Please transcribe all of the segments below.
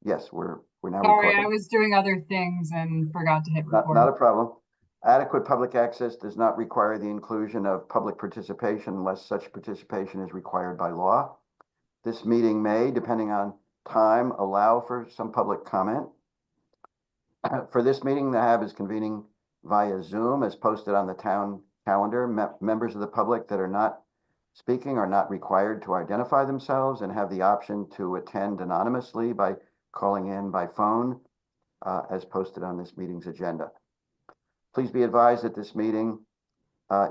Yes, we're now Sorry, I recording. was doing other things and forgot to hit record. Not a problem. Adequate public access does not require the inclusion of public participation unless such participation is required by law. This meeting may, depending on time, allow for some public comment. For this meeting, the HAB is convening via Zoom as posted on the town calendar. Members of the public that are not speaking are not required to identify themselves and have the option to attend anonymously by calling in by phone as posted on this meeting's agenda. Please be advised that this meeting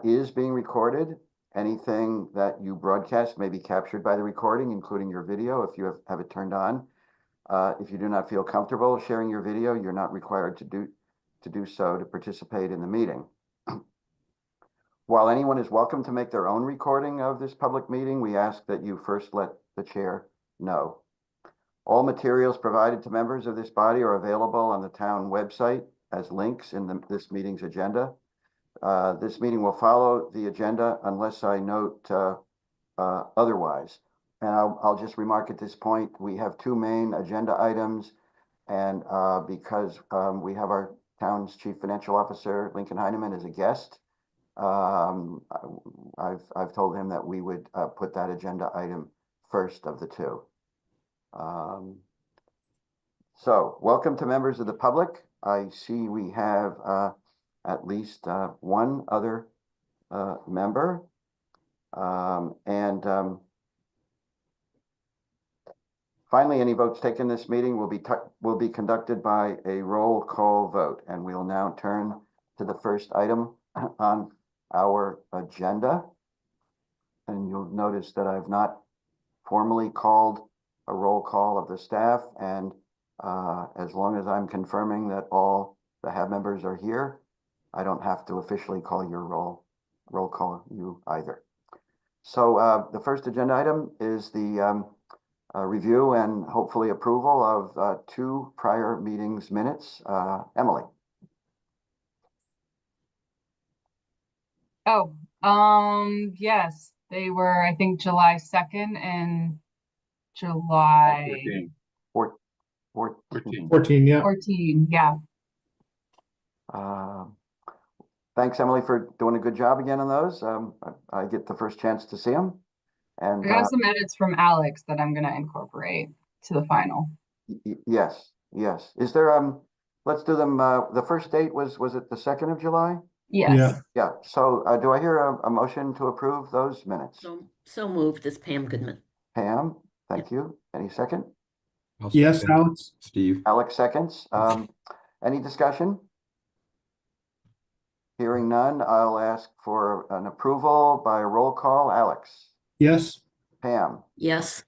is being recorded. Anything that you broadcast may be captured by the recording, including your video if you have it turned on. If you do not feel comfortable sharing your video, you're not required to do so to participate in the meeting. While anyone is welcome to make their own recording of this public meeting, we ask that you first let the chair know. All materials provided to members of this body are available on the town website as links in this meeting's agenda. This meeting will follow the agenda unless I note otherwise. And I'll just remark at this point, we have two main agenda items. And because we have our town's chief financial officer, Lincoln Heineman, as a guest, I've told him that we would put that agenda item first of the two. So welcome to members of the public. I see we have at least one other member. Finally, any votes taken in this meeting will be conducted by a roll call vote, and we will now turn to the first item on our agenda. And you'll notice that I've not formally called a roll call of the staff, and as long as I'm confirming that all the HAB members are here, I don't have to officially call your roll call you either. So the first agenda item is the review and hopefully approval of two prior meetings minutes. Emily. Oh, yes, they were, I think, July 2nd and July 14, yeah. 14, yeah. Thanks, Emily, for doing a good job again on those. I get the first chance to see them. And I got some edits from Alex that I'm gonna incorporate to the final. Yes. Is there let's do them. The first date was it the 2nd of July? Yes. Yeah. So do I hear a motion to approve those minutes? So moved. This Pam Goodman. Pam, thank you. Any second? Yes, Alex. Steve. Alex seconds. Any discussion? Hearing none, I'll ask for an approval by a roll call. Alex. Yes. Pam. Yes.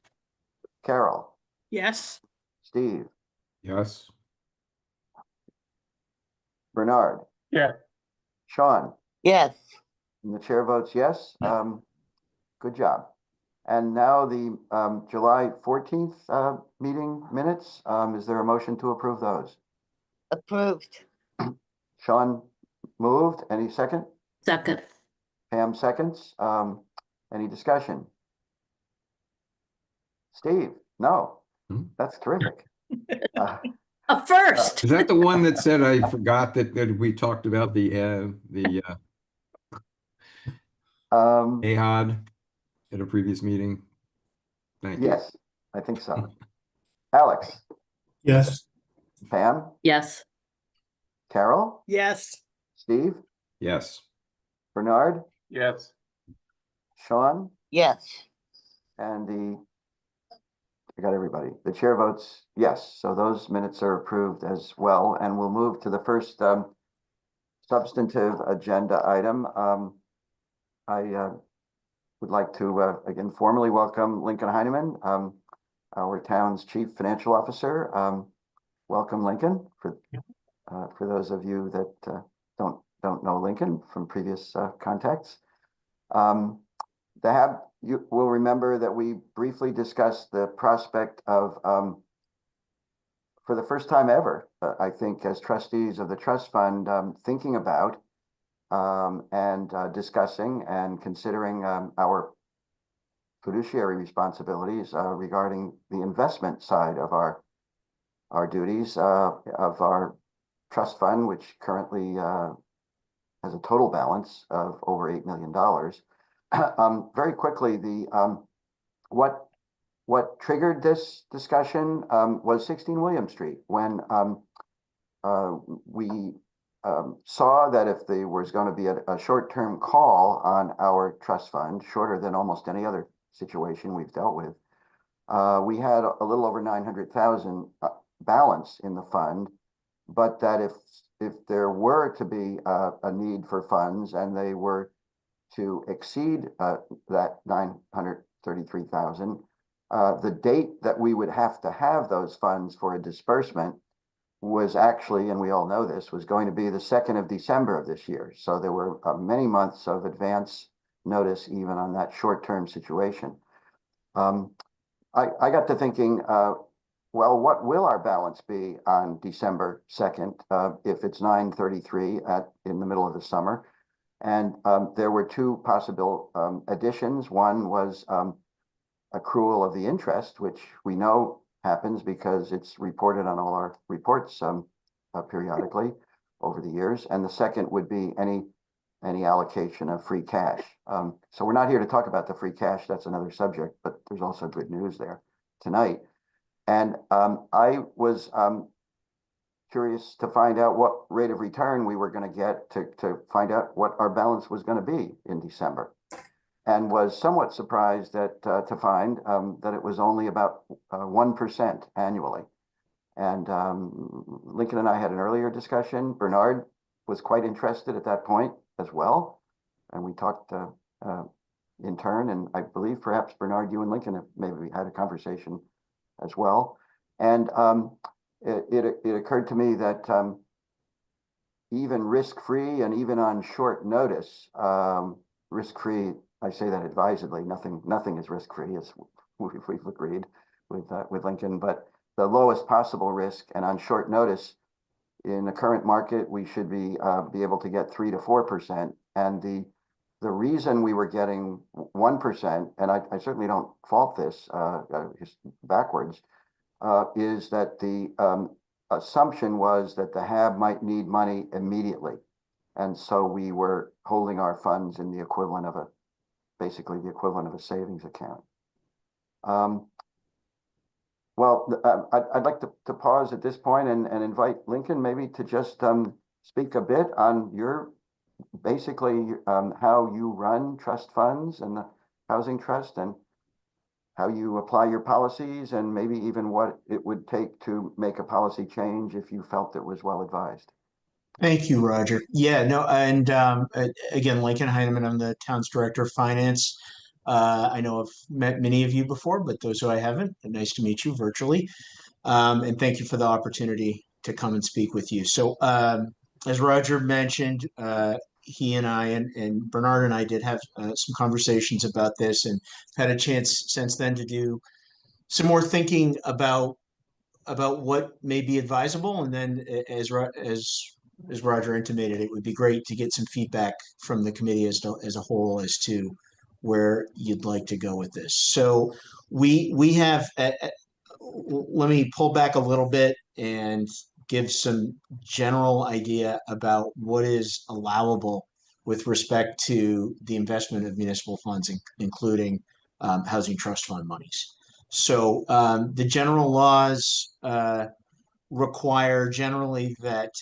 Carol. Yes. Steve. Yes. Bernard. Yeah. Sean. Yes. And the chair votes yes. Good job. And now the July 14th meeting minutes. Is there a motion to approve those? Approved. Sean moved. Any second? Second. Pam seconds. Any discussion? Steve? No. That's terrific. A first. Is that the one that said I forgot that we talked about the AHOD at a previous meeting? Thank you. Yes, I think so. Alex? Yes. Pam? Yes. Carol? Yes. Steve? Yes. Bernard? Yes. Sean? Yes. And I got everybody. The chair votes yes. So those minutes are approved as well. And we'll move to the first substantive agenda item. I would like to again formally welcome Lincoln Heineman, our town's chief financial officer. Welcome, Lincoln. For those of you that don't know Lincoln from previous contacts, you will remember that we briefly discussed the prospect of, for the first time ever, I think, as trustees of the trust fund, thinking about and discussing and considering our fiduciary responsibilities regarding the investment side of our our duties of our trust fund, which currently has a total balance of over $8 million. Very quickly, what triggered this discussion was 16 William Street, when we saw that if there was going to be a short-term call on our trust fund, shorter than almost any other situation we've dealt with, we had a little over 900,000 balance in the fund, but that if there were to be a need for funds and they were to exceed that 933,000, the date that we would have to have those funds for a disbursement was actually, and we all know this, was going to be the 2nd of December of this year. So there were many months of advance notice even on that short-term situation. I got to thinking, well, what will our balance be on December 2nd if it's 933 in the middle of the summer? And there were two possible additions. One was accrual of the interest, which we know happens because it's reported on all our reports periodically over the years. And the second would be any allocation of free cash. So we're not here to talk about the free cash. That's another subject, but there's also good news there tonight. And I was curious to find out what rate of return we were going to get to find out what our balance was going to be in December, and was somewhat surprised to find that it was only about 1% annually. And Lincoln and I had an earlier discussion. Bernard was quite interested at that point as well, and we talked in turn. And I believe perhaps Bernard, you and Lincoln have maybe had a conversation as well. And it occurred to me that even risk-free and even on short notice, risk-free, I say that advisedly, nothing is risk-free, as we've agreed with Lincoln, but the lowest possible risk, and on short notice in the current market, we should be able to get 3 to 4%. And the reason we were getting 1%, and I certainly don't fault this backwards, is that the assumption was that the HAB might need money immediately. And so we were holding our funds in the equivalent of basically the equivalent of a savings account. Well, I'd like to pause at this point and invite Lincoln maybe to just speak a bit on basically how you run trust funds and the housing trust, and how you apply your policies, and maybe even what it would take to make a policy change if you felt it was well advised. Thank you, Roger. Yeah, no, and again, Lincoln Heineman, I'm the town's director of finance. I know I've met many of you before, but those who I haven't, nice to meet you virtually. And thank you for the opportunity to come and speak with you. So as Roger mentioned, he and I and Bernard and I did have some conversations about this, and had a chance since then to do some more thinking about what may be advisable. And then as Roger intimated, it would be great to get some feedback from the committee as a whole as to where you'd like to go with this. So we have, let me pull back a little bit and give some general idea about what is allowable with respect to the investment of municipal funds, including housing trust fund monies. So the general laws require generally that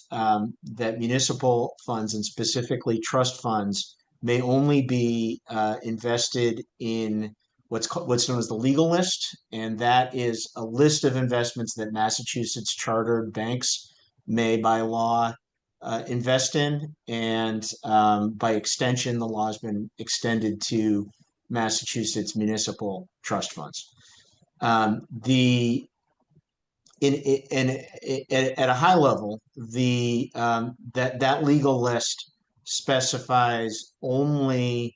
municipal funds, and specifically trust funds, may only be invested in what's known as the legal list, and that is a list of investments that Massachusetts chartered banks may by law invest in, and by extension, the law has been extended to Massachusetts municipal trust funds. At a high level, that legal list specifies only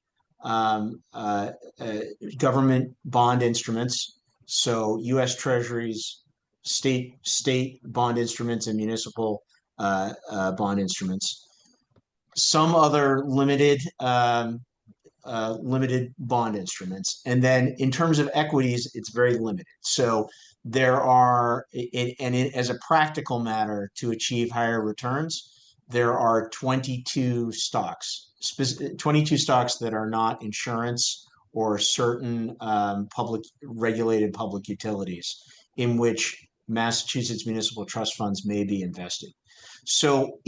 government bond instruments, so U.S. Treasuries, state bond instruments, and municipal bond instruments. Some other limited limited bond instruments. And then in terms of equities, it's very limited. So there are, as a practical matter, to achieve higher returns, there are 22 stocks, 22 stocks that are not insurance or certain regulated public utilities in which Massachusetts municipal trust funds may be invested. So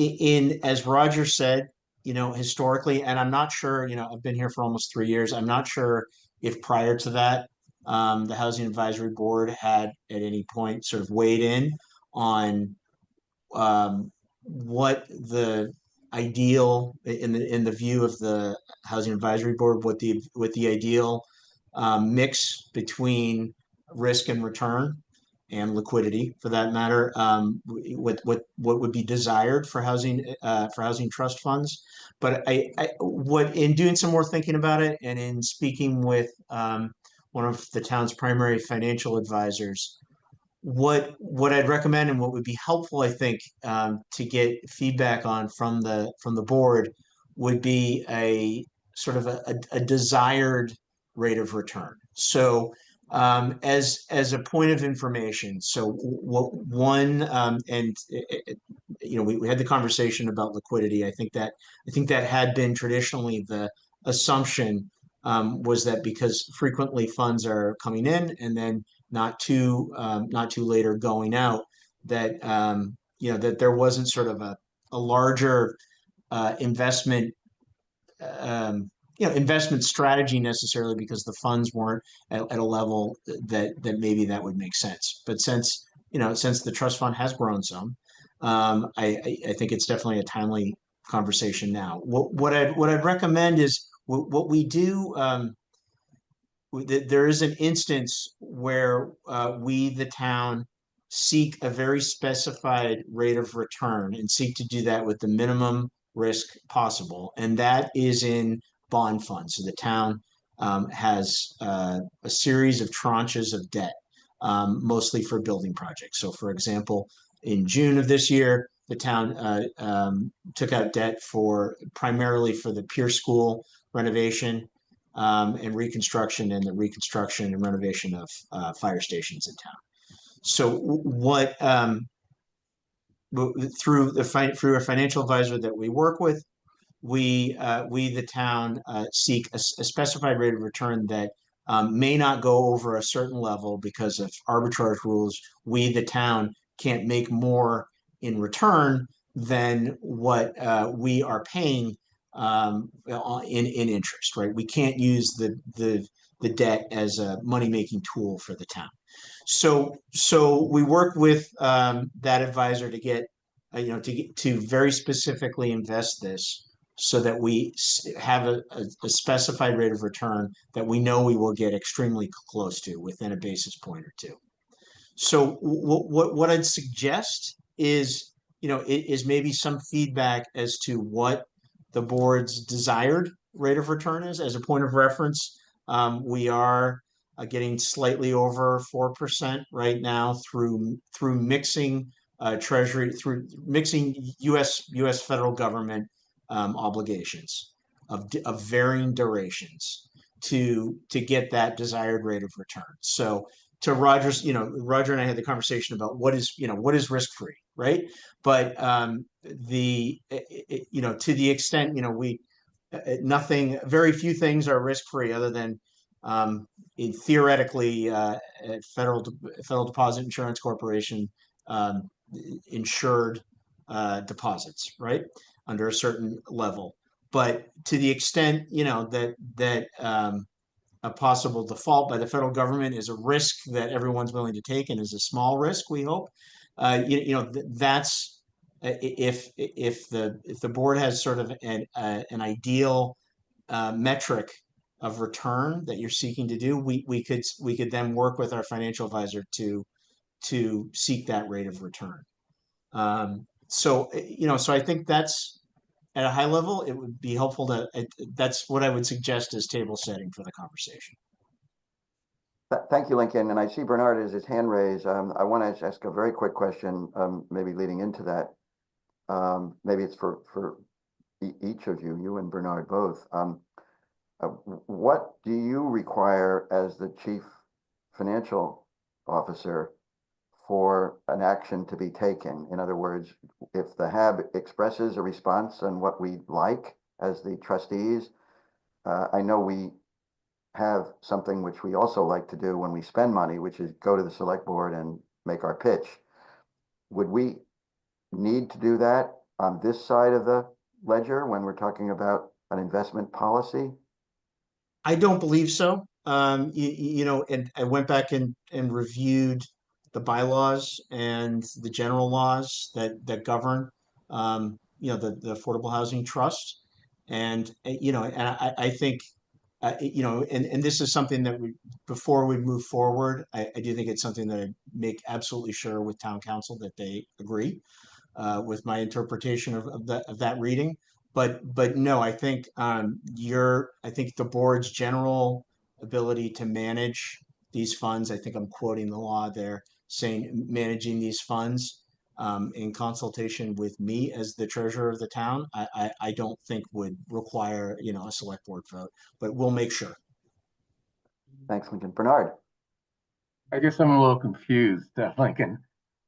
as Roger said, historically, and I'm not sure, I've been here for almost 3 years. I'm not sure if prior to that, the Housing Advisory Board had at any point sort of weighed in on what the ideal, in the view of the Housing Advisory Board, what the ideal mix between risk and return and liquidity, for that matter, what would be desired for housing trust funds. But what in doing some more thinking about it, and in speaking with one of the town's primary financial advisors, what I'd recommend and what would be helpful, I think, to get feedback on from the board would be a sort of a desired rate of return. So as a point of information, so we had the conversation about liquidity. I think that had been traditionally the assumption, was that because frequently funds are coming in and then not too later going out, that that there wasn't sort of a larger investment investment strategy necessarily, because the funds weren't at a level that maybe that would make sense. But since the trust fund has grown some, I think it's definitely a timely conversation now. What I'd recommend is what we do. There is an instance where we, the town, seek a very specified rate of return and seek to do that with the minimum risk possible, and that is in bond funds. So the town has a series of tranches of debt, mostly for building projects. So, for example, in June of this year, the town took out debt primarily for the Pierce School renovation and reconstruction, and the reconstruction and renovation of fire stations in town. So what through a financial advisor that we work with, we the town seek a specified rate of return that may not go over a certain level because of arbitrage rules. We, the town, can't make more in return than what we are paying in interest, right? We can't use the debt as a money-making tool for the town. So we work with that advisor to get to very specifically invest this, so that we have a specified rate of return that we know we will get extremely close to within a basis point or two. So what I'd suggest is is maybe some feedback as to what the board's desired rate of return is. As a point of reference, we are getting slightly over 4% right now through mixing Treasury, through mixing U.S. federal government obligations of varying durations to get that desired rate of return. So to Roger's, Roger and I had the conversation about what is risk-free, right? But to the extent, very few things are risk-free other than theoretically Federal Deposit Insurance Corporation insured deposits, right, under a certain level. But to the extent that a possible default by the federal government is a risk that everyone's willing to take, and is a small risk, we hope, that's if the board has sort of an ideal metric of return that you're seeking to do, we could then work with our financial advisor to seek that rate of return. So I think that's, at a high level, it would be helpful that's what I would suggest as table setting for the conversation. Thank you, Lincoln. And I see Bernard has his hand raised. I want to ask a very quick question, maybe leading into that. Maybe it's for each of you and Bernard both. what do you require as the chief financial officer for an action to be taken? In other words, if the HAB expresses a response on what we like as the trustees, I know we have something which we also like to do when we spend money, which is go to the select board and make our pitch. Would we need to do that on this side of the ledger when we're talking about an investment policy? I don't believe so. You know, and I went back and reviewed the bylaws and the general laws that govern, you know, the Affordable Housing Trust. And, you know, and I think, you know, and this is something that before we move forward, I do think it's something that I make absolutely sure with town council that they agree with my interpretation of that reading. But no, I think I think the board's general ability to manage these funds, I think I'm quoting the law there, saying managing these funds in consultation with me as the treasurer of the town, I don't think would require, you know, a select board vote, but we'll make sure. Thanks, Lincoln. Bernard? I guess I'm a little confused, Lincoln.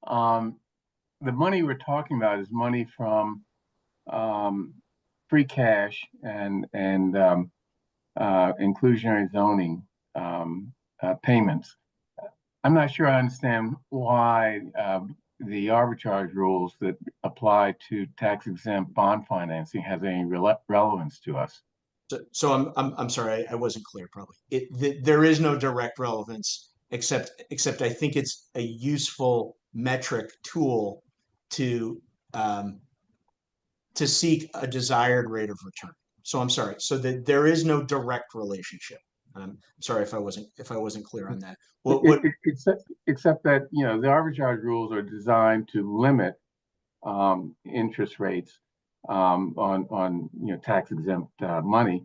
The money we're talking about is money from free cash and inclusionary zoning payments. I'm not sure I understand why the arbitrage rules that apply to tax exempt bond financing has any relevance to us. So I'm sorry, I wasn't clear probably. There is no direct relevance except I think it's a useful metric tool to seek a desired rate of return. So I'm sorry. So there is no direct relationship. I'm sorry if I wasn't clear on that. Except that, you know, the arbitrage rules are designed to limit interest rates on you know, tax exempt money,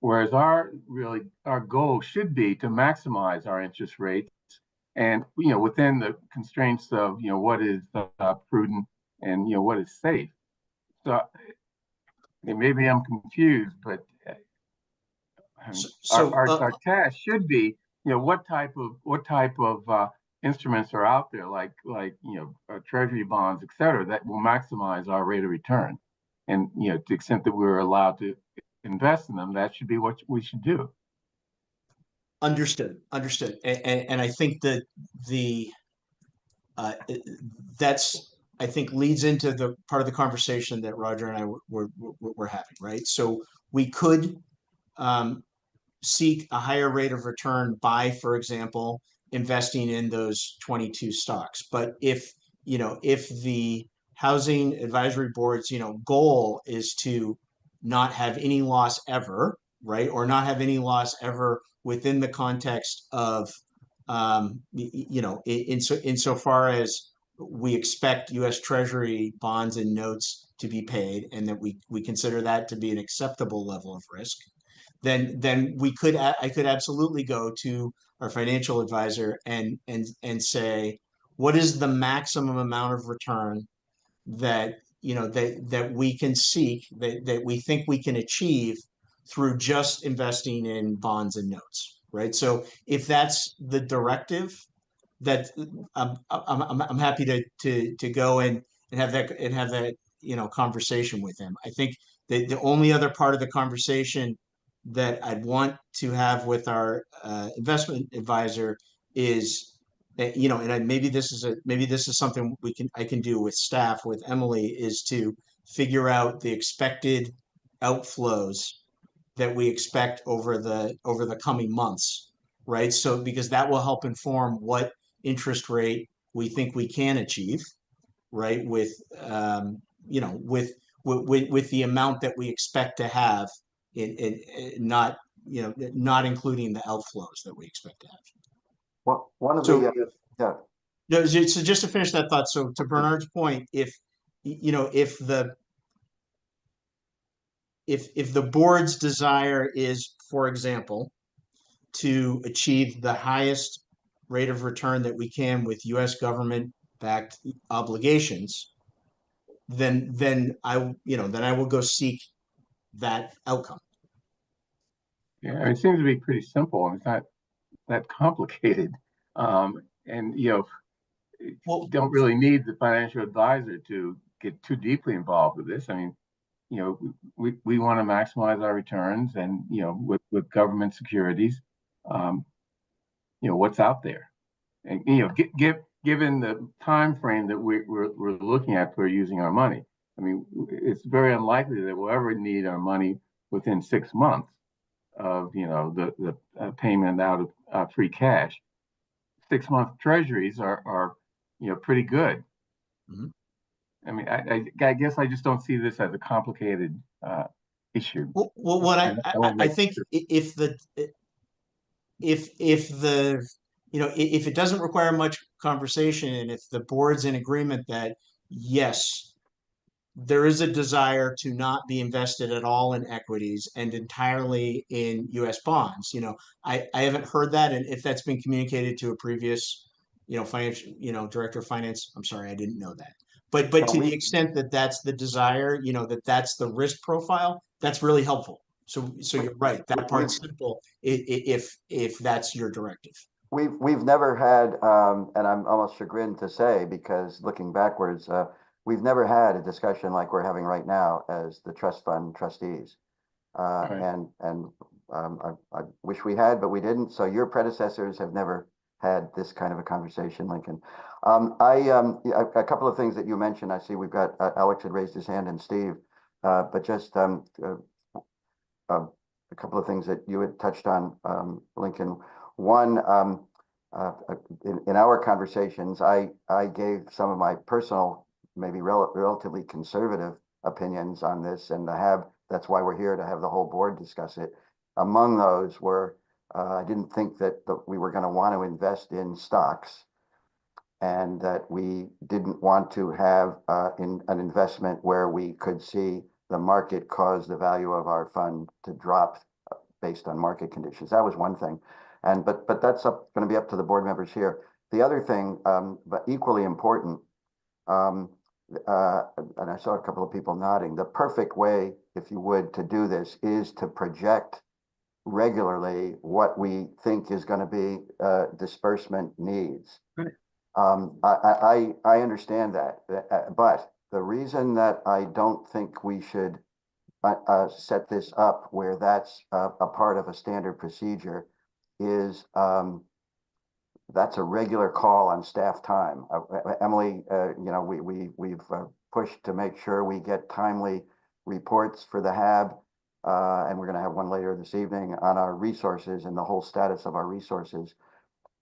whereas our goal should be to maximize our interest rates, and you know, within the constraints of, you know, what is prudent and, you know, what is safe. So maybe I'm confused, but our task should be, you know, what type of instruments are out there, like you know, treasury bonds, et cetera, that will maximize our rate of return. And, you know, to the extent that we're allowed to invest in them, that should be what we should do. Understood. And I think that that's, I think, leads into the part of the conversation that Roger and I were having, right? So we could seek a higher rate of return by, for example, investing in those 22 stocks. But if, you know, if the housing advisory board's, you know, goal is to not have any loss ever, right? Or not have any loss ever within the context of, you know, insofar as we expect U.S. Treasury bonds and notes to be paid, and that we consider that to be an acceptable level of risk, then I could absolutely go to our financial advisor and say, what is the maximum amount of return that, you know, that we can seek, that we think we can achieve through just investing in bonds and notes, right? So if that's the directive, that I'm happy to go and have that you know, conversation with him. I think the only other part of the conversation that I'd want to have with our investment advisor is, you know, and maybe this is something I can do with staff, with Emily, is to figure out the expected outflows that we expect over the coming months, right? So because that will help inform what interest rate we think we can achieve, right? With you know, with the amount that we expect to have, in not, you know, not including the outflows that we expect to have. Well, one of So- the, yeah, No, so just to finish that thought, so to Bernard's point, if, you know, if the board's desire is, for example, to achieve the highest rate of return that we can with U.S. government-backed obligations, then I will go seek that outcome. Yeah, it seems to be pretty simple. It's not that complicated. And Well, don't really need the financial advisor to get too deeply involved with this. I mean, we want to maximize our returns and, with government securities, what's out there. And, given the time frame that we're looking at for using our money, I mean, it's very unlikely that we'll ever need our money within 6 months of, the payment out of free cash. 6-month treasuries are pretty good. Mhm. I mean, I guess I just don't see this as a complicated issue. well, what And I wanna I make think sure. if the if it doesn't require much conversation, and if the board's in agreement that yes, there is a desire to not be invested at all in equities and entirely in US bonds. I haven't heard that. And if that's been communicated to a previous, financial, director of finance, I'm sorry, I didn't know that. But Well, to we- the extent that that's the desire, that's the risk profile, that's really helpful. So you're right. That part's simple if that's your directive. We've never had, and I'm almost chagrined to say, because looking backwards, we've never had a discussion like we're having right now as the trust fund trustees. Right. And I wish we had, but we didn't. So your predecessors have never had this kind of a conversation, Lincoln. A couple of things that you mentioned. I see we've got Alex had raised his hand and Steve, but just a couple of things that you had touched on, Lincoln. One, in our conversations, I gave some of my personal, maybe relatively conservative opinions on this, and that's why we're here, to have the whole board discuss it. Among those were, I didn't think that we were going to want to invest in stocks, and that we didn't want to have in an investment where we could see the market cause the value of our fund to drop based on market conditions. That was one thing. But that's going to be up to the board members here. The other thing, but equally important, and I saw a couple of people nodding, the perfect way, if you would, to do this is to project regularly what we think is going to be disbursement needs. Right. I understand that, but the reason that I don't think we should set this up where that's a part of a standard procedure is that's a regular call on staff time. Emily, we've pushed to make sure we get timely reports for the HAB, and we're going to have one later this evening on our resources and the whole status of our resources.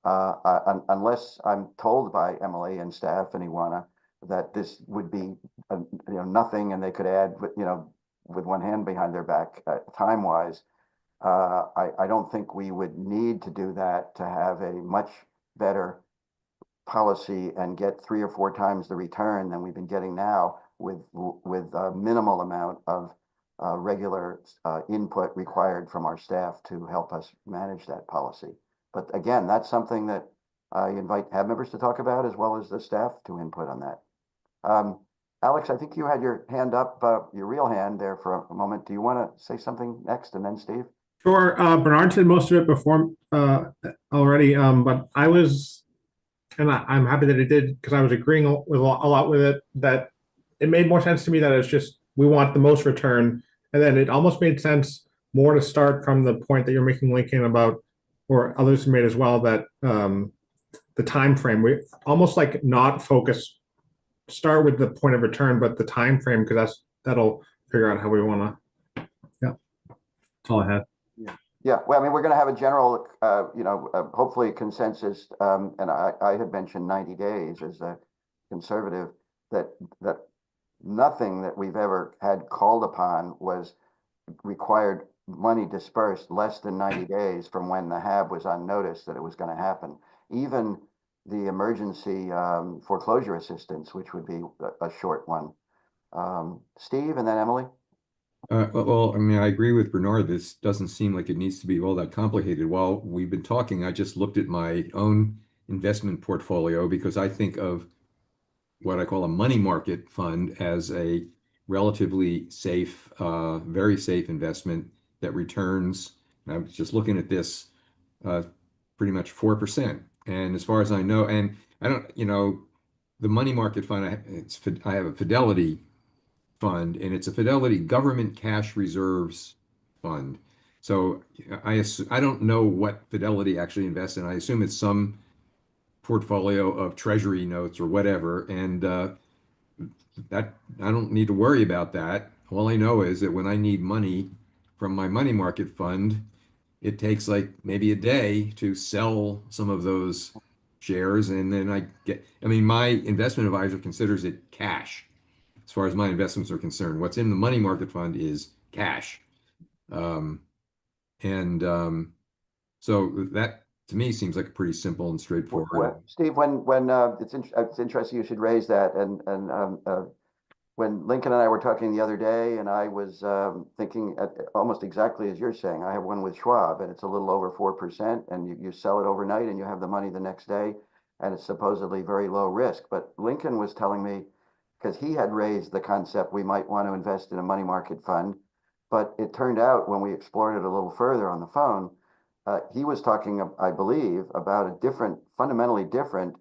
Unless I'm told by Emily and staff and Ioana that this would be nothing, and they could add, with one hand behind their back, time-wise. I don't think we would need to do that to have a much better policy and get 3 or 4 times the return than we've been getting now with a minimal amount of regular input required from our staff to help us manage that policy. But again, that's something that I invite HAB members to talk about, as well as the staff to input on that. Alex, I think you had your hand up, your real hand there for a moment. Do you want to say something next, and then Steve? Sure. Bernard said most of it before already, but I was, and I'm happy that it did, because I was agreeing with a lot with it, that it made more sense to me that it's just we want the most return. And then it almost made sense more to start from the point that you're making, Lincoln, about, or others made as well, that the time frame, we almost like not focus, start with the point of return, but the time frame, because that'll figure out how we want to. Yeah, that's all I had. Yeah, well, I mean, we're going to have a general, hopefully consensus, and I had mentioned 90 days as a conservative, that nothing that we've ever had called upon was required money dispersed less than 90 days from when the HAB was on notice that it was going to happen. Even the emergency foreclosure assistance, which would be a short one. Steve, and then Emily. Well, I mean, I agree with Bernard. This doesn't seem like it needs to be all that complicated. While we've been talking, I just looked at my own investment portfolio, because I think of what I call a money market fund as a relatively safe, very safe investment that returns I was just looking at this, pretty much 4%. And as far as I know, and I don't, the money market fund, I have a Fidelity fund, and it's a Fidelity Government Cash Reserves fund. So I don't know what Fidelity actually invests in. I assume it's some portfolio of treasury notes or whatever. And that I don't need to worry about that. All I know is that when I need money from my money market fund, it takes like maybe a day to sell some of those shares, and then my investment advisor considers it cash as far as my investments are concerned. What's in the money market fund is cash. Um, and so that to me seems like a pretty simple and straightforward. Steve, it's interesting you should raise that. And when Lincoln and I were talking the other day, and I was thinking almost exactly as you're saying, I have one with Schwab, and it's a little over 4%, and you sell it overnight, and you have the money the next day, and it's supposedly very low risk. But Lincoln was telling me, because he had raised the concept we might want to invest in a money market fund, but it turned out when we explored it a little further on the phone, he was talking, I believe, about a fundamentally different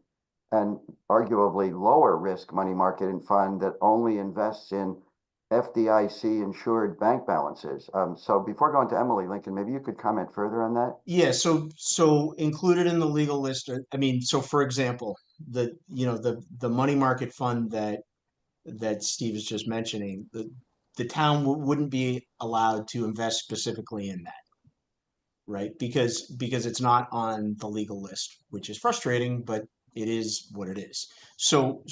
and arguably lower risk money market and fund that only invests in FDIC insured bank balances. So before going to Emily, Lincoln, maybe you could comment further on that. Yeah, so included in the legal list, I mean, so for example, the money market fund that Steve is just mentioning, the town wouldn't be allowed to invest specifically in that, right? Because it's not on the legal list, which is frustrating, but it is what it is. So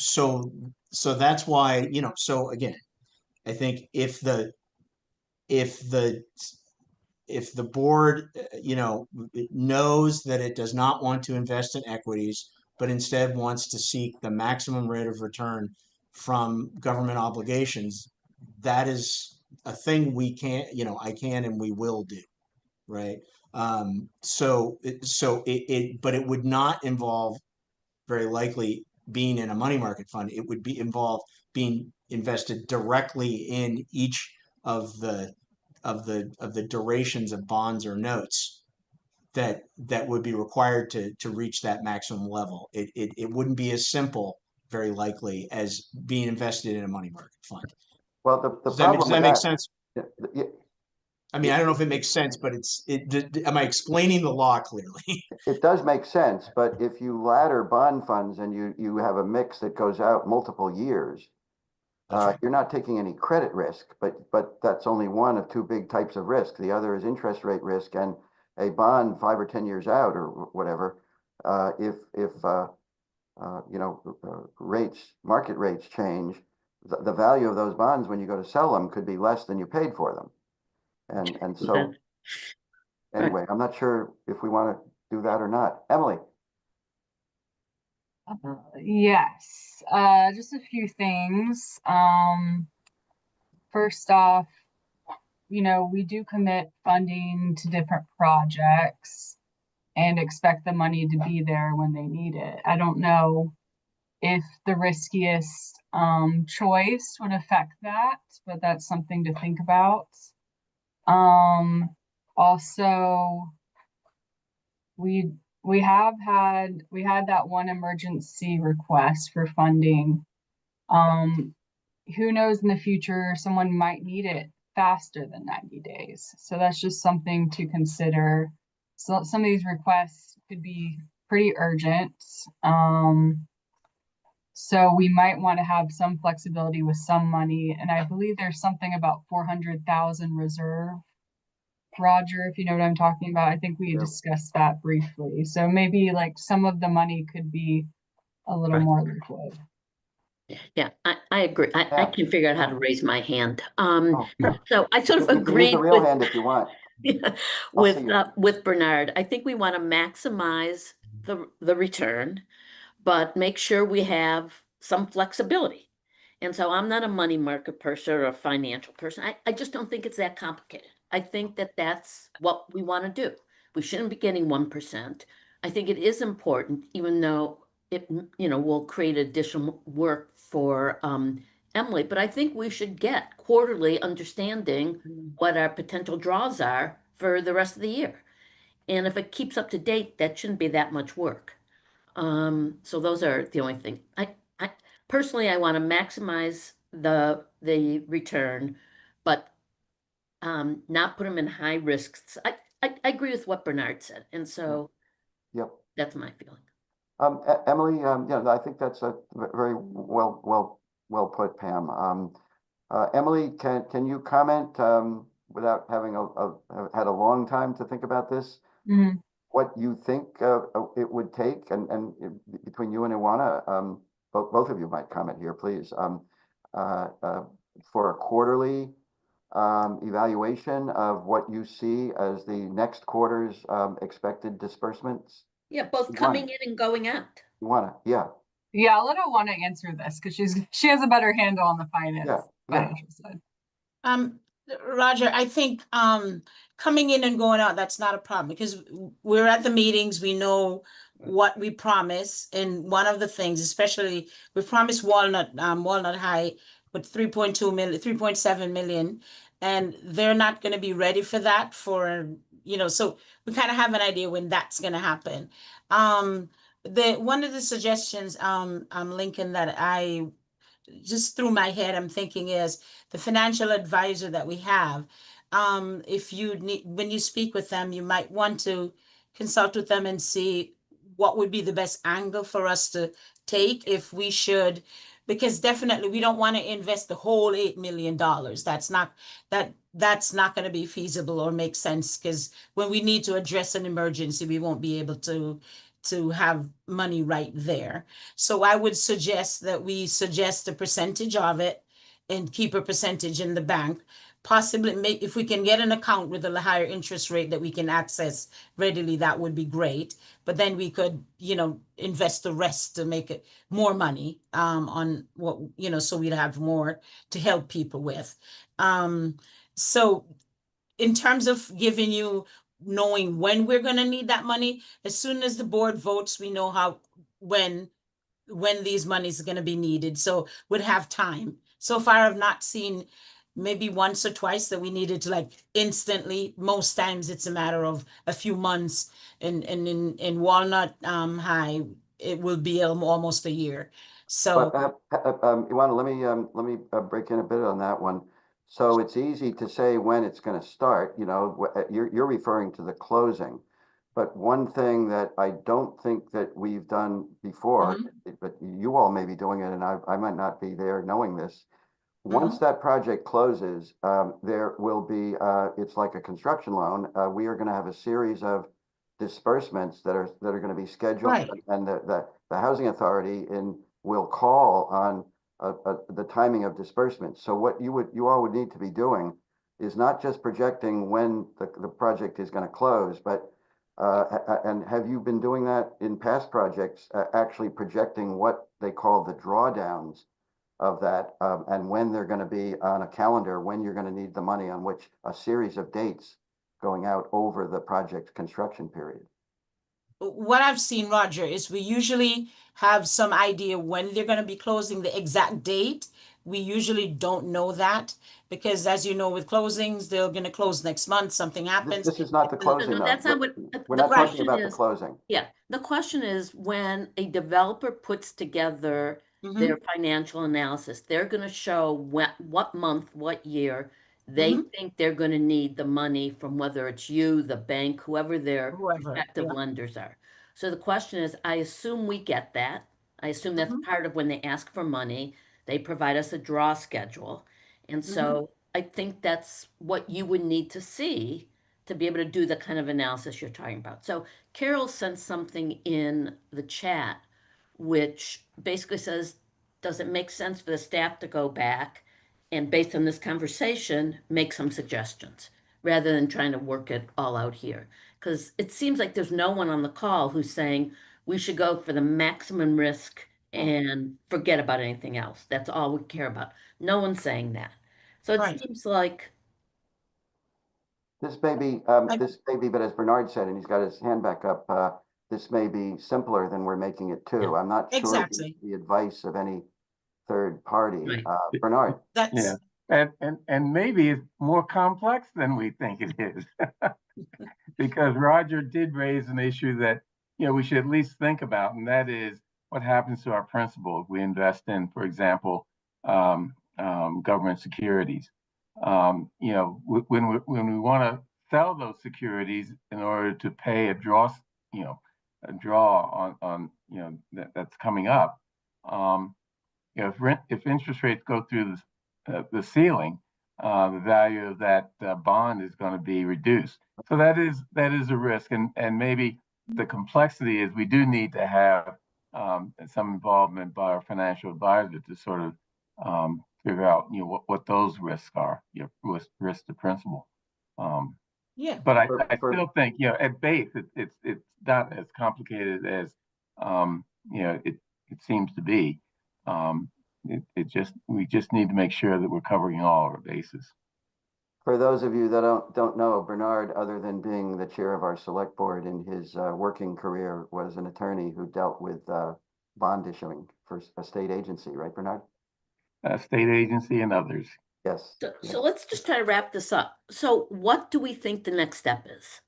that's why, so again, I think if the board, knows that it does not want to invest in equities, but instead wants to seek the maximum rate of return from government obligations, that is a thing we can, I can and we will do, right? But it would not involve very likely being in a money market fund. It would involve being invested directly in each of the durations of bonds or notes that would be required to reach that maximum level. It wouldn't be as simple, very likely, as being invested in a money market fund. Well, does that make sense? Yeah, I mean, I don't know if it makes sense, but am I explaining the law clearly? it does make sense, but if you ladder bond funds and you have a mix that goes out multiple years, Right. you're not taking any credit risk, but that's only one of two big types of risk. The other is interest rate risk, and a bond 5 or 10 years out or whatever, if market rates change, the value of those bonds when you go to sell them could be less than you paid for them. And so Okay. anyway, I'm not sure if we want to do that or not. Emily. Yes, just a few things. First off, we do commit funding to different projects and expect the money to be there when they need it. I don't know if the riskiest choice would affect that, but that's something to think about. Also, we had that one emergency request for funding. Who knows, in the future someone might need it faster than 90 days. So that's just something to consider. So some of these requests could be pretty urgent. So we might want to have some flexibility with some money. And I believe there's something about 400,000 reserve. Roger, if you know what I'm talking about, I think we discussed that briefly. So maybe like some of the money could be a little Right. more liquid. Yeah, I agree. I Yeah. can figure out how to raise my hand. Oh. So I sort of You can use agreed the real with, hand if you want. yeah, I'll see you. with Bernard. I think we want to maximize the return, but make sure we have some flexibility. And so I'm not a money market person or a financial person. I just don't think it's that complicated. I think that that's what we want to do. We shouldn't be getting 1%. I think it is important, even though it, will create additional work for Emily, but I think we should get quarterly understanding what our potential draws are for the rest of the year. And if it keeps up to date, that shouldn't be that much work. So those are the only thing. I personally, I want to maximize the return, but not put them in high risks. I agree with what Bernard said, and so Yep. that's my feeling. Emily, yeah, I think that's a very well put, Pam. Emily, can you comment, without having had a long time to think about this, Mhm. what you think it would take, and between you and Iwana, both of you might comment here, please, for a quarterly evaluation of what you see as the next quarter's expected disbursements? Yeah, both coming in and going out. Iwana, yeah, Yeah, I'll let Iwana answer this because she has a better handle on the yeah. financial side. Roger, I think coming in and going out, that's not a problem because we're at the meetings, we know what we promise. And one of the things, especially we promised Walnut High with 3.2 million, 3.7 million, and they're not going to be ready for that so we kind of have an idea when that's going to happen. One of the suggestions, Lincoln, that I just through my head, I'm thinking is the financial advisor that we have. If you need, when you speak with them, you might want to consult with them and see what would be the best angle for us to take if we should, because definitely we don't want to invest the whole $8 million. That's not going to be feasible or make sense, because when we need to address an emergency, we won't be able to have money right there. So I would suggest that we suggest a percentage of it and keep a percentage in the bank. Possibly if we can get an account with a higher interest rate that we can access readily, that would be great. But then we could, invest the rest to make it more money on what, so we'd have more to help people with. So in terms of giving you, knowing when we're going to need that money, as soon as the board votes, we know when these monies are going to be needed. So we'd have time. So far, I've not seen, maybe once or twice, that we needed to instantly. Most times it's a matter of a few months. And in Walnut High, it will be almost a year. So Iwana, let me break in a bit on that one. So it's easy to say when it's going to start, you're referring to the closing. But one thing that I don't think that we've done before, but you all may be doing it, and I might not be there knowing this. Once that project closes, there will be, it's like a construction loan. We are going to have a series of disbursements that are going to be scheduled, Right. and the housing authority will call on the timing of disbursement. So what you all would need to be doing is not just projecting when the project is going to close, but and have you been doing that in past projects, actually projecting what they call the drawdowns of that, and when they're going to be on a calendar, when you're going to need the money, on which a series of dates going out over the project construction period? What I've seen, Roger, is we usually have some idea when they're going to be closing. The exact date, we usually don't know that, because as you know, with closings, they're going to close next month, something happens. This is not the closing. No, that's not what We're the not talking question about the is. closing. Yeah, the question is, when a developer puts together their financial analysis, they're going to show what month, what year they think they're going to need the money from, whether it's you, the bank, whoever their respective lenders are. So the question is, I assume we get that. I assume that's part of when they ask for money. They provide us a draw schedule. And so I think that's what you would need to see to be able to do the kind of analysis you're talking about. So Carol sent something in the chat, which basically says, does it make sense for the staff to go back and, based on this conversation, make some suggestions rather than trying to work it all out here? Because it seems like there's no one on the call who's saying we should go for the maximum risk and forget about anything else. That's all we care about. No one's saying that. So it seems like this may be, but as Bernard said, and he's got his hand back up, this may be simpler than we're making it too. I'm not sure Exactly. the advice of any third party. Right. Bernard. That's Yeah. And maybe it's more complex than we think it is. Because Roger did raise an issue that, we should at least think about, and that is what happens to our principal if we invest in, for example, government securities. When we want to sell those securities in order to pay a draw on that's coming up. If interest rates go through the ceiling, the value of that bond is going to be reduced. So that is a risk, and maybe the complexity is we do need to have some involvement by our financial advisor to sort of figure out what those risks are, risk to principal. Yeah. But I still think at base it's not as complicated as it seems to be. We just need to make sure that we're covering all our bases. For those of you that don't know, Bernard, other than being the chair of our select board in his working career, was an attorney who dealt with bond issuing for a state agency, right, Bernard? State agency and others. Yes. So let's just try to wrap this up. So what do we think the next step is?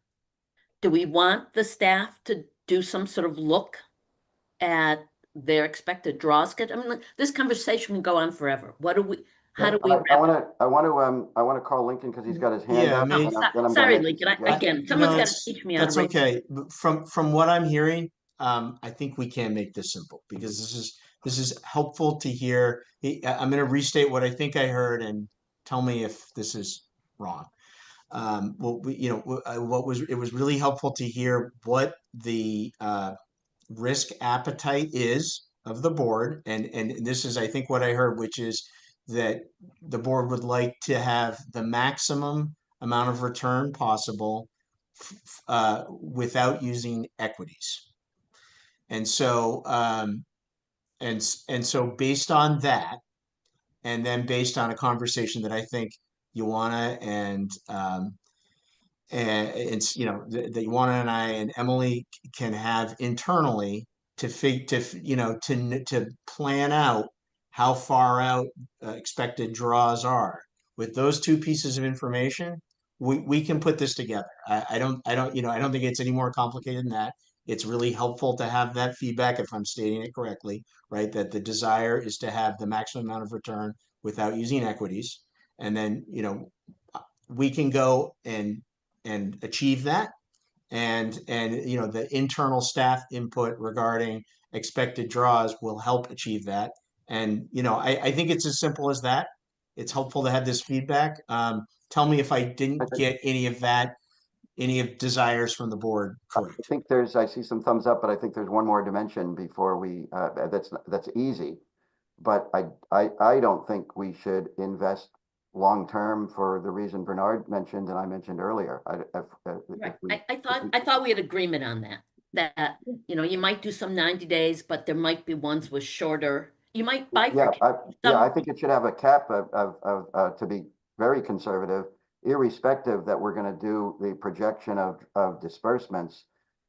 Do we want the staff to do some sort of look at their expected draws? I mean, this conversation can go on forever. How do we? I want to call Lincoln because he's got his hand Yeah, up. I mean- then I'm Sorry, gonna make a Lincoln. suggestion. Again, someone's got to that's- teach me how to That's read. okay. From what I'm hearing, I think we can make this simple because this is helpful to hear. I'm going to restate what I think I heard and tell me if this is wrong. It was really helpful to hear what the risk appetite is of the board, and this is, I think, what I heard, which is that the board would like to have the maximum amount of return possible without using equities. And so, and so based on that, and then based on a conversation that I think Ioana and it's that Ioana and I and Emily can have internally to plan out how far out expected draws are. With those two pieces of information, we can put this together. I don't think it's any more complicated than that. It's really helpful to have that feedback, if I'm stating it correctly, right? That the desire is to have the maximum amount of return without using equities. And then, we can go and achieve that. And the internal staff input regarding expected draws will help achieve that. And, I think it's as simple as that. It's helpful to have this feedback. Tell me if I didn't get any of desires from the board correct. I think I see some thumbs up, but I think there's one more dimension before we, that's easy. But I don't think we should invest long-term for the reason Bernard mentioned and I mentioned earlier. Right. I thought we had agreement on that you might do some 90 days, but there might be ones with shorter. You might bifurcate. I think it should have a cap of to be very conservative, irrespective that we're going to do the projection of disbursements,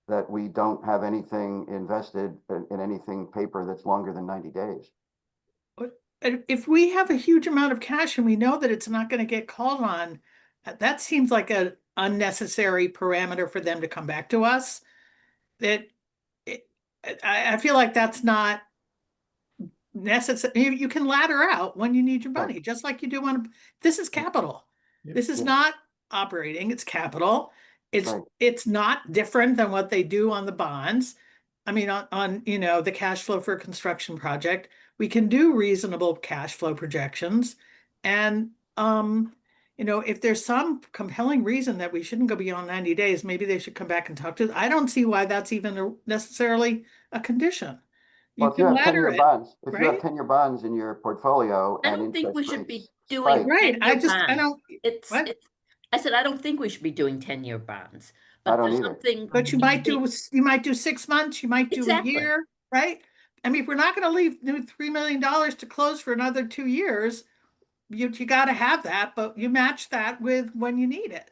that we don't have anything invested in anything paper that's longer than 90 days. If we have a huge amount of cash and we know that it's not going to get called on, that seems like an unnecessary parameter for them to come back to us. I feel like that's not necessary. You can ladder out when you need your money, just like you do on. This is capital. This is not operating. It's capital. It's not different than what they do on the bonds. I mean, on the cash flow for a construction project, we can do reasonable cash flow projections. And, if there's some compelling reason that we shouldn't go beyond 90 days, maybe they should come back and talk to us. I don't see why that's even necessarily a condition. Well, if you have 10-year bonds, right? you have 10-year bonds in your portfolio, I don't think we should be doing right. I said I don't think we should be doing 10-year bonds. I don't either. But you might do 6 months, you might do a year, right? I mean, if we're not going to leave $3 million to close for another 2 years, you got to have that, but you match that with when you need it.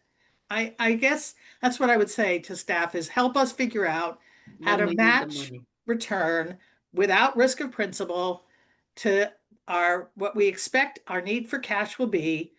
I guess that's what I would say to staff is help us figure out how to match return without risk of principal to what we expect our need for cash will be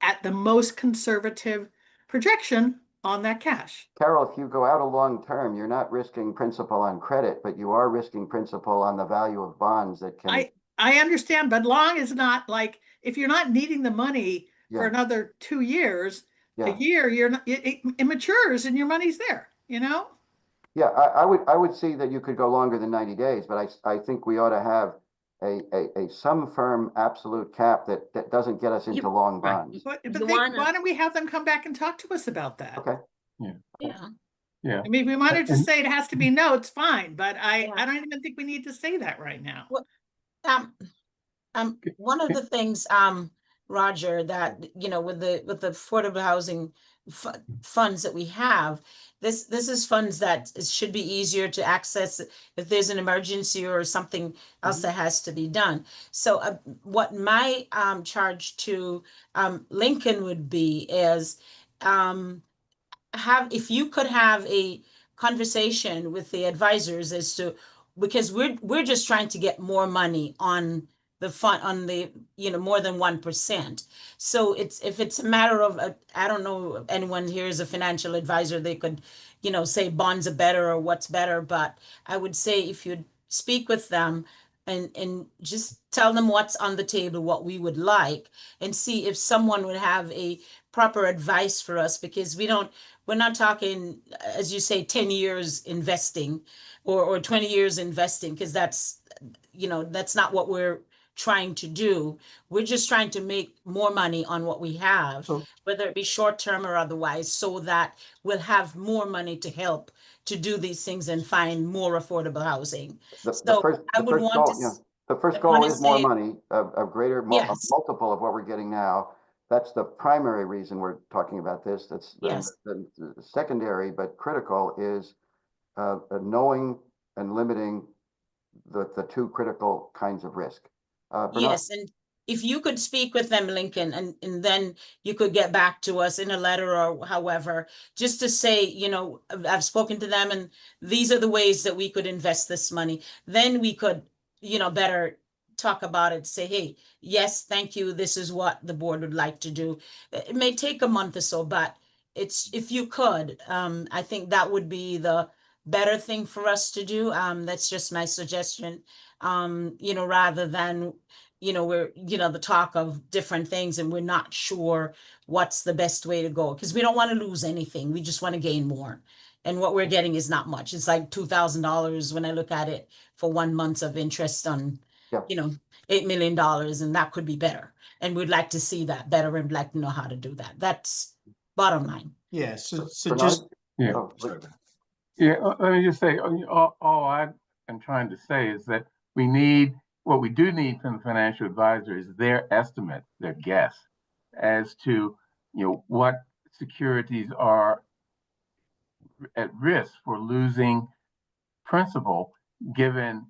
at the most conservative projection on that cash. Carol, if you go out a long term, you're not risking principal on credit, but you are risking principal on the value of bonds that can. I understand, but long is not like, if you're not needing the money for Yeah. another 2 years, a Yeah. year, you're not, it matures and your money's there, you know? Yeah, I would see that you could go longer than 90 days, but I think we ought to have a some firm absolute cap that doesn't get us into long right. bonds. But You why wanna- don't we have them come back and talk to us about that? Okay. Yeah. Yeah. I mean, we wanted to And- say it has to be notes, fine, but I Yeah. don't even think we need to say that right now. One of the things, Roger, that, with the affordable housing funds that we have, this is funds that should be easier to access if there's an emergency or something else that has to be done. So what my charge to Lincoln would be is if you could have a conversation with the advisors as to, because we're just trying to get more money on the fund, on the, more than 1%. So if it's a matter of, I don't know if anyone here is a financial advisor, they could, say bonds are better or what's better, but I would say if you speak with them and just tell them what's on the table, what we would like, and see if someone would have a proper advice for us, because we're not talking, as you say, 10 years investing or 20 years investing, because that's not what we're trying to do. We're just trying to make more money on what we have, whether it be short term or otherwise, so that we'll have more money to help to do these things and find more affordable housing. The So first, I the would first want goal, to yeah, s- the first I goal wanna is more say- money, a greater Yes. multiple of what we're getting now. That's the primary reason we're talking about this. That's Yes. the secondary but critical is knowing and limiting the two critical kinds of risk. Bernard? Yes, and if you could speak with them, Lincoln, and then you could get back to us in a letter or however, just to say, I've spoken to them and these are the ways that we could invest this money. Then we could, better talk about it, say, hey, yes, thank you, this is what the board would like to do. It may take a month or so, but if you could, I think that would be the better thing for us to do. That's just my suggestion. Rather than, we're, the talk of different things and we're not sure what's the best way to go, because we don't want to lose anything. We just want to gain more. And what we're getting is not much. It's like $2,000 when I look at it for 1 month of interest on, Yeah. $8 million, and that could be better. And we'd like to see that better and like to know how to do that. That's bottom line. Yeah, so Bernard? just, Yeah. Oh, Yeah, let me just say, all I am trying to say is that what we do need from the financial advisor is their estimate, their guess as to, what securities are at risk for losing principal, given,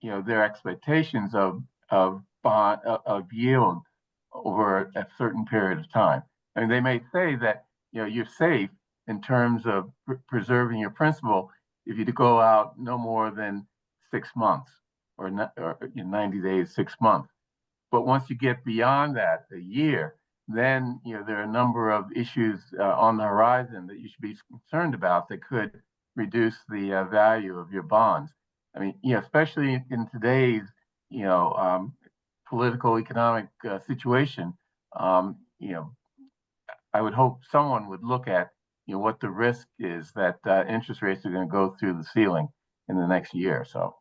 their expectations of bond, of yield over a certain period of time. I mean, they may say that, you're safe in terms of preserving your principal if you go out no more than 6 months or 90 days, 6 months. But once you get beyond that, a year, then there are a number of issues on the horizon that you should be concerned about that could reduce the value of your bonds. I mean, especially in today's political economic situation, I would hope someone would look at what the risk is that interest rates are going to go through the ceiling in the next year. So,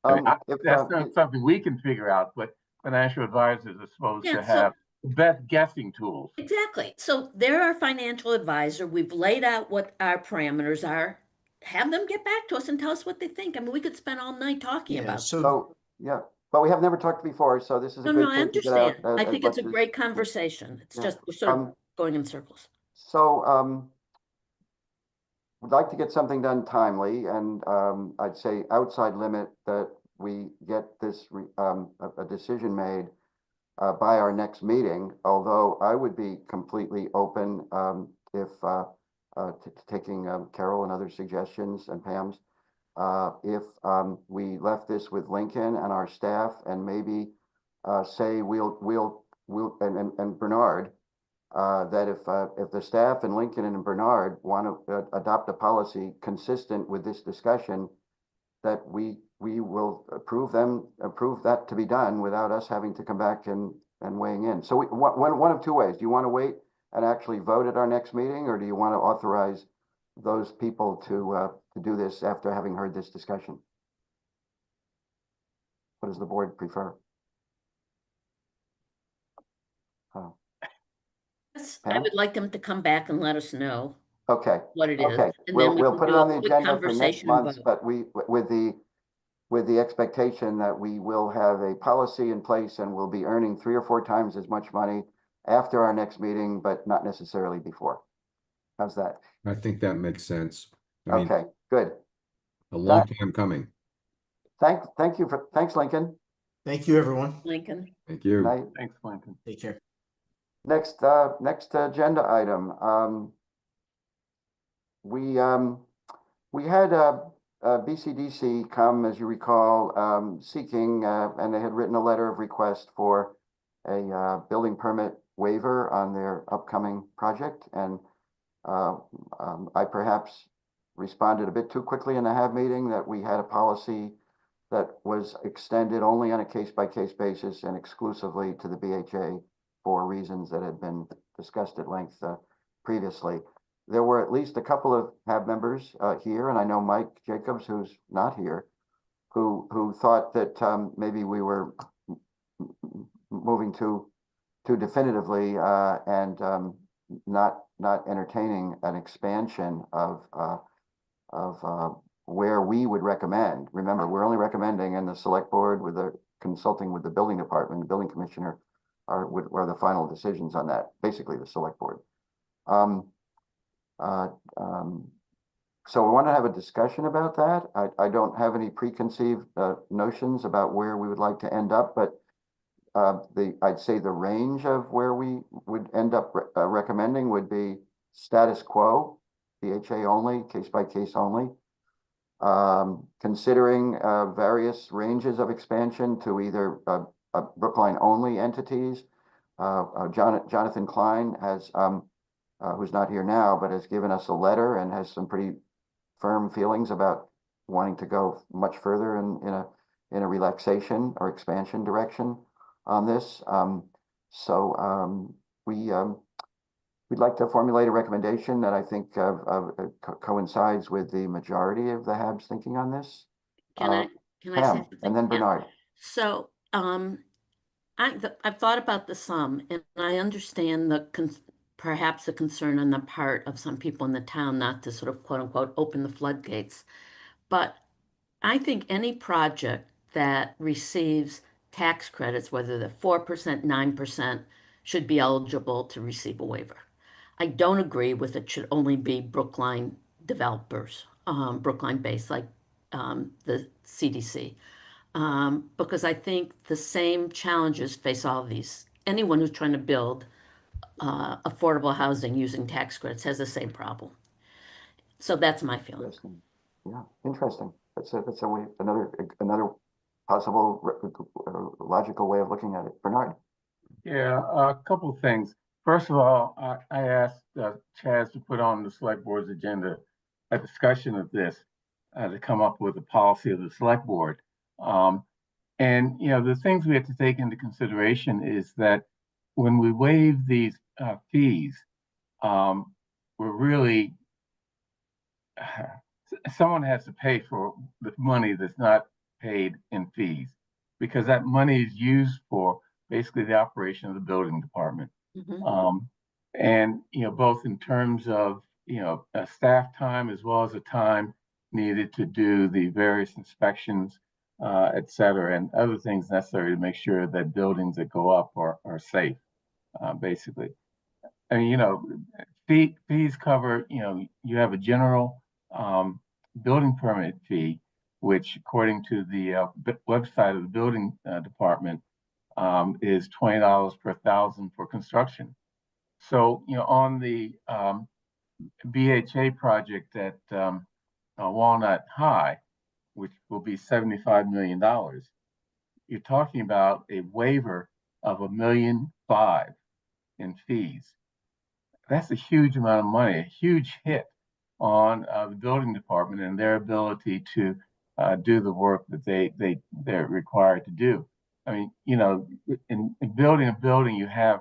I mean, that's not something we can figure out, but financial advisors are supposed to have the best guessing tools. Exactly. So they're our financial advisor. We've laid out what our parameters are. Have them get back to us and tell us what they think. I mean, we could spend all night talking about. So, yeah, but we have never talked before, so this is a No, good I thing to get out. understand. I think it's a great conversation. It's just, we're sort of going in circles. So, we'd like to get something done timely, and I'd say outside limit that we get this a decision made by our next meeting, although I would be completely open if to taking Carol and other suggestions and Pam's if we left this with Lincoln and our staff, and maybe say and Bernard, that if the staff and Lincoln and Bernard want to adopt a policy consistent with this discussion, that we will approve that to be done without us having to come back and weighing in. So one of two ways. Do you want to wait and actually vote at our next meeting, or do you want to authorize those people to do this after having heard this discussion? What does the board prefer? Yes, I Pam? would like them to come back and let us know Okay, what it is. okay. And We'll then we we'll can put it do a on the quick agenda for next conversation and month, vote. but with the expectation that we will have a policy in place and we'll be earning 3 or 4 times as much money after our next meeting, but not necessarily before. How's that? I think that makes sense. I mean, Okay, good. a long time coming. Thanks, Lincoln. Thank you, everyone. Lincoln. Thank you. Night. Thanks, Lincoln. Take care. Next agenda item. We had BCDC come, as you recall, seeking, and they had written a letter of request for a building permit waiver on their upcoming project, and I perhaps responded a bit too quickly in the HAB meeting that we had a policy that was extended only on a case-by-case basis and exclusively to the BHA for reasons that had been discussed at length previously. There were at least a couple of HAB members here, and I know Mike Jacobs, who's not here, who thought that maybe we were moving too definitively and not entertaining an expansion of where we would recommend. Remember, we're only recommending, and the select board with the consulting with the building department, the building commissioner are the final decisions on that, basically the select board. So we want to have a discussion about that. I don't have any preconceived notions about where we would like to end up, but I'd say the range of where we would end up recommending would be status quo, BHA only, case by case only. Considering various ranges of expansion to either Brookline only entities. Jonathan Klein has, who's not here now, but has given us a letter and has some pretty firm feelings about wanting to go much further in a relaxation or expansion direction on this. We'd like to formulate a recommendation that I think coincides with the majority of the HAB's thinking on this. Can I say Pam, something? and then Yeah. Bernard. So, I've thought about the sum, and I understand perhaps the concern on the part of some people in the town not to sort of quote unquote open the floodgates. But I think any project that receives tax credits, whether they're 4%, 9%, should be eligible to receive a waiver. I don't agree with it should only be Brookline developers, Brookline based, like the CDC. Because I think the same challenges face all of these. Anyone who's trying to build affordable housing using tax credits has the same problem. So that's my feeling. Interesting. Yeah, interesting. That's a way, another possible logical way of looking at it. Bernard. Yeah, a couple of things. First of all, I asked Chaz to put on the select board's agenda a discussion of this to come up with a policy of the select board. And the things we have to take into consideration is that when we waive these fees, we're really someone has to pay for the money that's not paid in fees, because that money is used for basically the operation of the building department. Mm-hmm. And both in terms of staff time as well as the time needed to do the various inspections, et cetera, and other things necessary to make sure that buildings that go up are safe, basically. I mean, fees cover, you have a general building permit fee, which according to the website of the building department is $20 per thousand for construction. So, on the BHA project at Walnut High, which will be $75 million, you're talking about a waiver of $1.5 million in fees. That's a huge amount of money, a huge hit on the building department and their ability to do the work that they're required to do. I mean, you know, in building a building, you have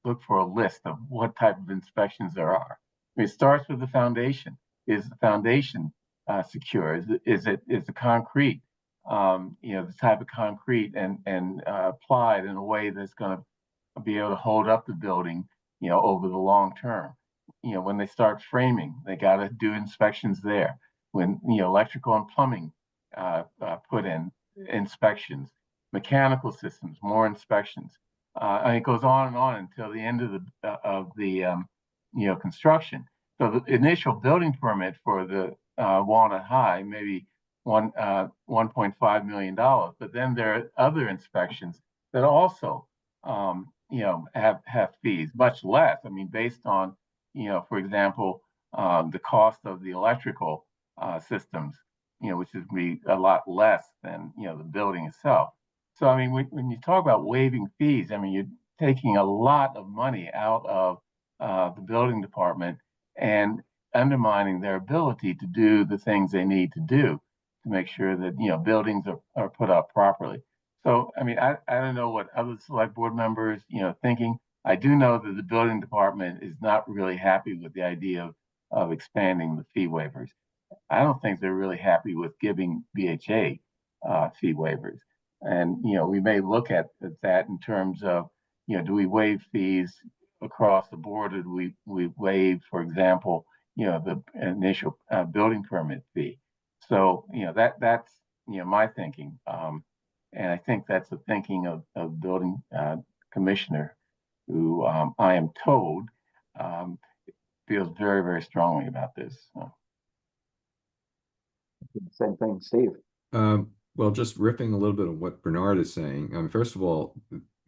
look for a list of what type of inspections there are. I mean, it starts with the foundation. Is the foundation secure? Is the concrete, you know, the type of concrete and applied in a way that's going to be able to hold up the building, you know, over the long term. You know, when they start framing, they got to do inspections there. When, you know, electrical and plumbing put in inspections, mechanical systems, more inspections. And it goes on and on until the end of the you know, construction. So the initial building permit for the Walnut High, maybe $1.5 million, but then there are other inspections that also you know, have fees, much less. I mean, based on, you know, for example, the cost of the electrical systems, you know, which is be a lot less than, you know, the building itself. So, I mean, when you talk about waiving fees, I mean, you're taking a lot of money out of the building department and undermining their ability to do the things they need to do to make sure that, you know, buildings are put up properly. So, I mean, I don't know what other select board members, you know, thinking. I do know that the building department is not really happy with the idea of expanding the fee waivers. I don't think they're really happy with giving BHA fee waivers. And, you know, we may look at that in terms of, you know, do we waive fees across the board, or do we waive, for example, you know, the initial building permit fee? So, you know, that's, you know, my thinking. And I think that's the thinking of building commissioner, who I am told feels very, very strongly about this. So. Same thing, Steve. Well, just riffing a little bit on what Bernard is saying. First of all,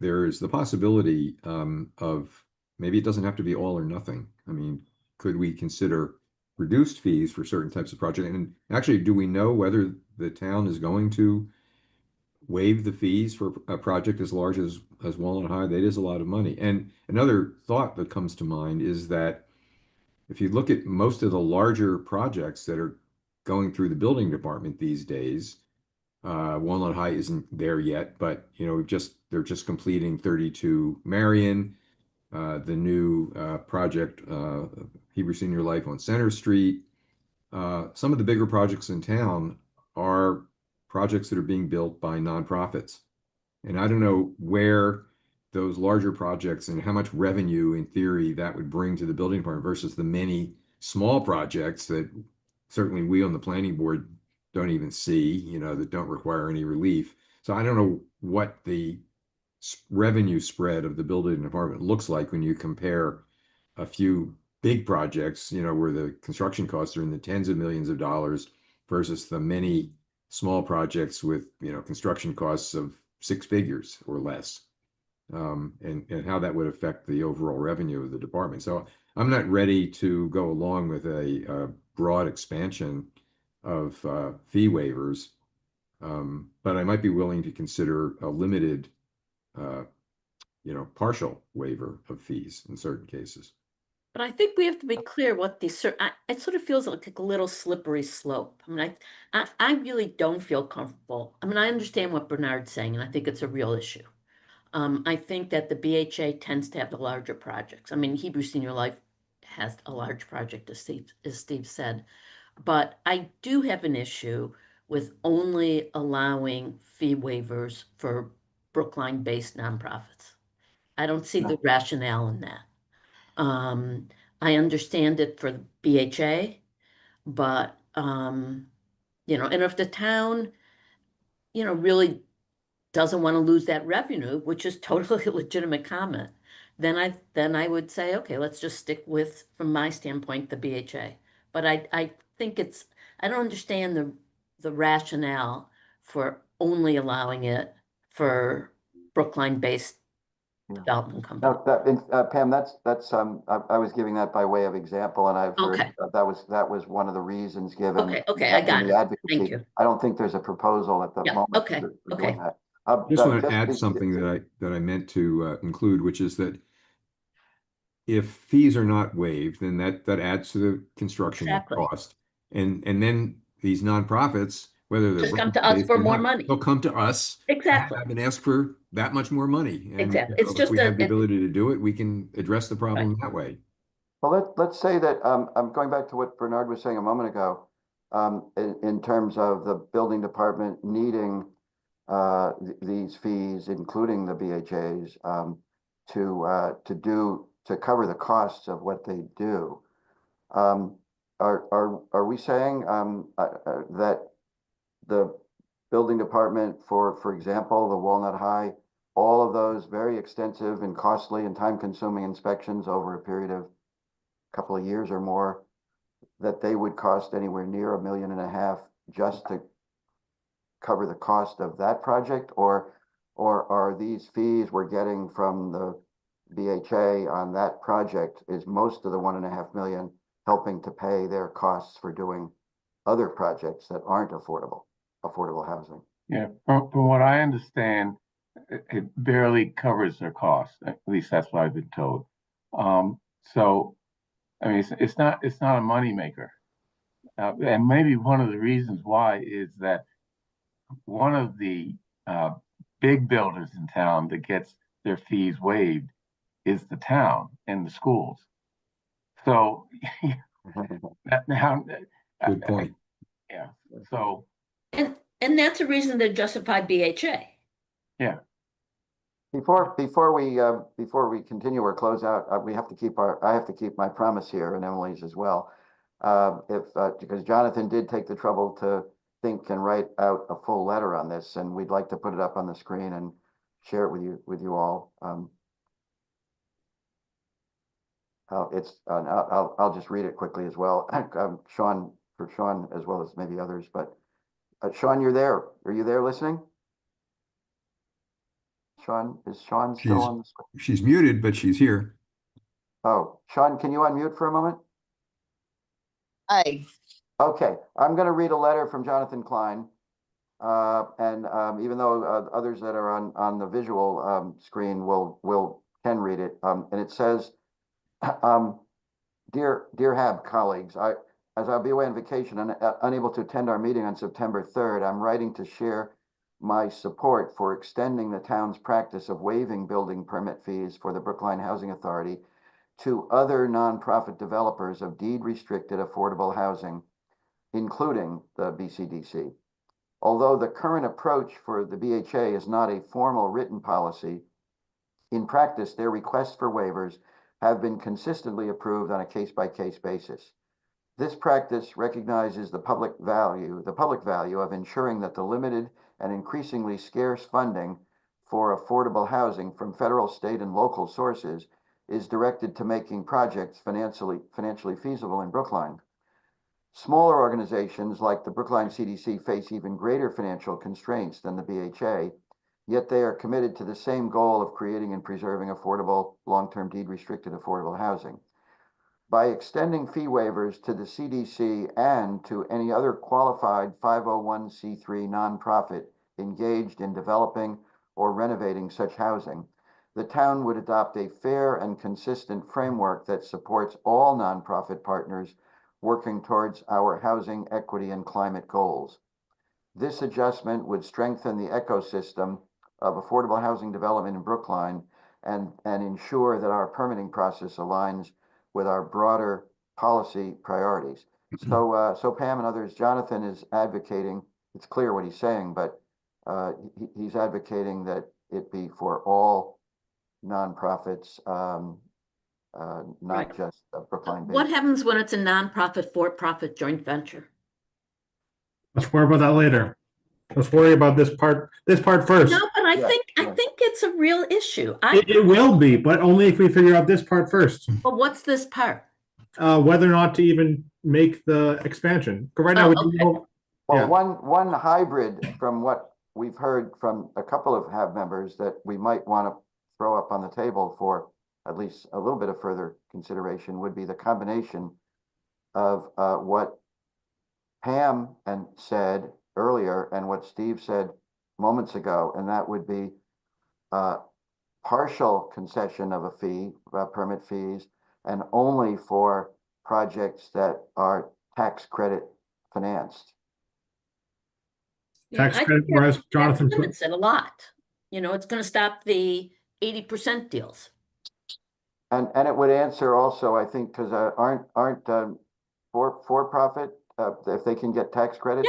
there is the possibility of maybe it doesn't have to be all or nothing. I mean, could we consider reduced fees for certain types of projects? And actually, do we know whether the town is going to waive the fees for a project as large as Walnut High? That is a lot of money. And another thought that comes to mind is that if you look at most of the larger projects that are going through the building department these days, Walnut High isn't there yet, but you know, they're just completing 32 Marion, the new project, Hebrew Senior Life on Center Street. Some of the bigger projects in town are projects that are being built by nonprofits. And I don't know where those larger projects and how much revenue in theory that would bring to the building department versus the many small projects that certainly we on the planning board don't even see, you know, that don't require any relief. So I don't know what the revenue spread of the building department looks like when you compare a few big projects, you know, where the construction costs are in the tens of millions of dollars versus the many small projects with, you know, construction costs of 6 figures or less, and how that would affect the overall revenue of the department. So I'm not ready to go along with a broad expansion of fee waivers, but I might be willing to consider a limited, you know, partial waiver of fees in certain cases. But I think we have to be clear what the it sort of feels like a little slippery slope. I mean, I really don't feel comfortable. I mean, I understand what Bernard's saying, and I think it's a real issue. I think that the BHA tends to have the larger projects. I mean, Hebrew Senior Life has a large project, as Steve said. But I do have an issue with only allowing fee waivers for Brookline-based nonprofits. I don't see the rationale in that. I understand it for BHA, but you know, and if the town, you know, really doesn't want to lose that revenue, which is totally a legitimate comment, then I would say, okay, let's just stick with, from my standpoint, the BHA. But I think I don't understand the rationale for only allowing it for Brookline-based development company. No, Pam, I was giving that by way of example, and I've heard Okay. that was one of the reasons given. Okay, I got in it. the advocacy. Thank you. I don't think there's a proposal at the Yeah, moment. okay, for doing okay. that. Just want to just add something that I meant to include, which is that if fees are not waived, then that adds to the construction Exactly. cost. And then these nonprofits, whether they're Just come looking to us based for or more not, money. they'll come to us. Exactly. And ask for that much more money. And Exactly. you It's know, just if we have the a- ability to do it, we can address the problem that way. Well, let's say that, I'm going back to what Bernard was saying a moment ago, in terms of the building department needing these fees, including the BHAs, to cover the costs of what they do. Are we saying that the building department, for example, the Walnut High, all of those very extensive and costly and time-consuming inspections over a period of a couple of years or more, that they would cost anywhere near $1.5 million just to cover the cost of that project, or are these fees we're getting from the BHA on that project, is most of the $1.5 million helping to pay their costs for doing other projects that aren't affordable housing? Yeah, from what I understand, it barely covers their costs. At least that's what I've been told. So, I mean, it's not a moneymaker. And maybe one of the reasons why is that one of the big builders in town that gets their fees waived is the town and the schools. So now, Good point. Yeah. So, and that's a reason to justify BHA. yeah. Before we continue or close out, I have to keep my promise here, and Emily's as well. Because Jonathan did take the trouble to think and write out a full letter on this, and we'd like to put it up on the screen and share it with you all. I'll just read it quickly as well. Sean, as well as maybe others, but Sean, you're there. Are you there listening? Sean, is Sean still on the screen? She's muted, but she's here. Oh, Sean, can you unmute for a moment? Aye. Okay, I'm going to read a letter from Jonathan Klein. And even though others that are on the visual screen can read it. And it says, Dear HAB colleagues, as I'll be away on vacation and unable to attend our meeting on September 3rd, I'm writing to share my support for extending the town's practice of waiving building permit fees for the Brookline Housing Authority to other nonprofit developers of deed-restricted affordable housing, including the BCDC. Although the current approach for the BHA is not a formal written policy, in practice, their requests for waivers have been consistently approved on a case-by-case basis. This practice recognizes the public value of ensuring that the limited and increasingly scarce funding for affordable housing from federal, state, and local sources is directed to making projects financially feasible in Brookline. Smaller organizations like the Brookline CDC face even greater financial constraints than the BHA, yet they are committed to the same goal of creating and preserving affordable, long-term deed-restricted affordable housing. By extending fee waivers to the CDC and to any other qualified 501c3 nonprofit engaged in developing or renovating such housing, the town would adopt a fair and consistent framework that supports all nonprofit partners working towards our housing equity and climate goals. This adjustment would strengthen the ecosystem of affordable housing development in Brookline and ensure that our permitting process aligns with our broader policy priorities. So Pam and others, Jonathan is advocating, it's clear what he's saying, but he's advocating that it be for all nonprofits, not just Brookline. What happens when it's a nonprofit for-profit joint venture? Let's worry about that later. Let's worry about this part first. No, but I think it's a real issue. It will be, but only if we figure out this part first. But what's this part? Whether or not to even make the expansion. Right now, one hybrid from what we've heard from a couple of HAB members that we might want to throw up on the table for at least a little bit of further consideration would be the combination of what Pam said earlier and what Steve said moments ago, and that would be partial concession of a fee, permit fees, and only for projects that are tax credit financed. Yeah, Tax I credit, think that- whereas that Jonathan put, limits it a lot. You know, it's gonna stop the 80% deals. And it would answer also, I think, because aren't for-profit, if they can get tax credits,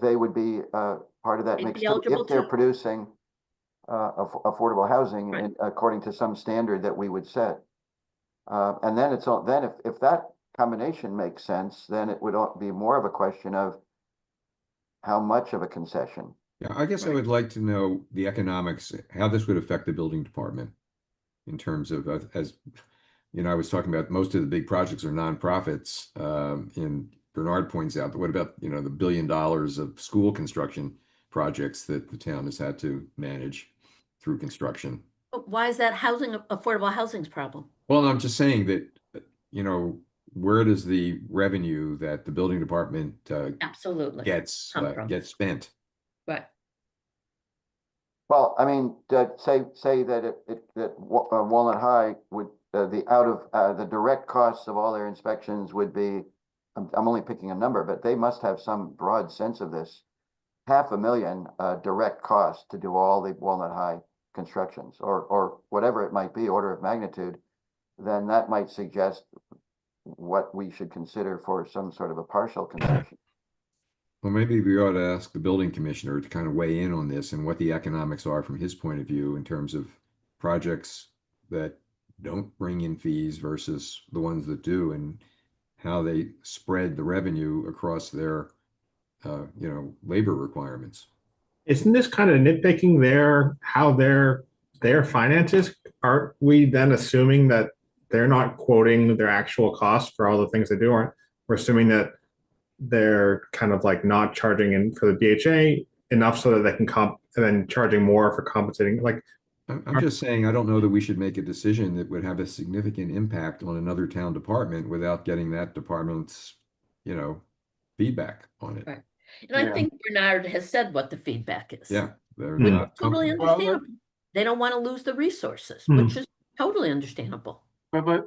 they would be part of that They'd mix be too, eligible if they're too. producing affordable housing Right. according to some standard that we would set. And then it's all, then if that combination makes sense, then it would be more of a question of how much of a concession. Yeah, I guess I would like to know the economics, how this would affect the building department in terms of, as you know, I was talking about most of the big projects are nonprofits. And Bernard points out, but what about, you know, the $1 billion of school construction projects that the town has had to manage through construction? But why is that affordable housing's problem? Well, I'm just saying that, you know, where does the revenue that the building department Absolutely. gets Come from. gets spent? Right. Well, I mean, say that Walnut High would the direct costs of all their inspections would be, I'm only picking a number, but they must have some broad sense of this. $500,000 direct cost to do all the Walnut High constructions, or whatever it might be, order of magnitude. Then that might suggest what we should consider for some sort of a partial concession. Well, maybe we ought to ask the building commissioner to kind of weigh in on this and what the economics are from his point of view in terms of projects that don't bring in fees versus the ones that do, and how they spread the revenue across their, you know, labor requirements. isn't this kind of nitpicking how their finances? Aren't we then assuming that they're not quoting their actual costs for all the things they do? Aren't we're assuming that they're kind of like not charging in for the BHA enough so that they can and then charging more for compensating? Like, I'm just saying, I don't know that we should make a decision that would have a significant impact on another town department without getting that department's, you know, feedback on it. Right. And I think Bernard has said what the feedback is. Yeah, they're Hmm. not Totally comfortable. understandable. They don't want to lose the resources, Hmm. which is totally understandable. But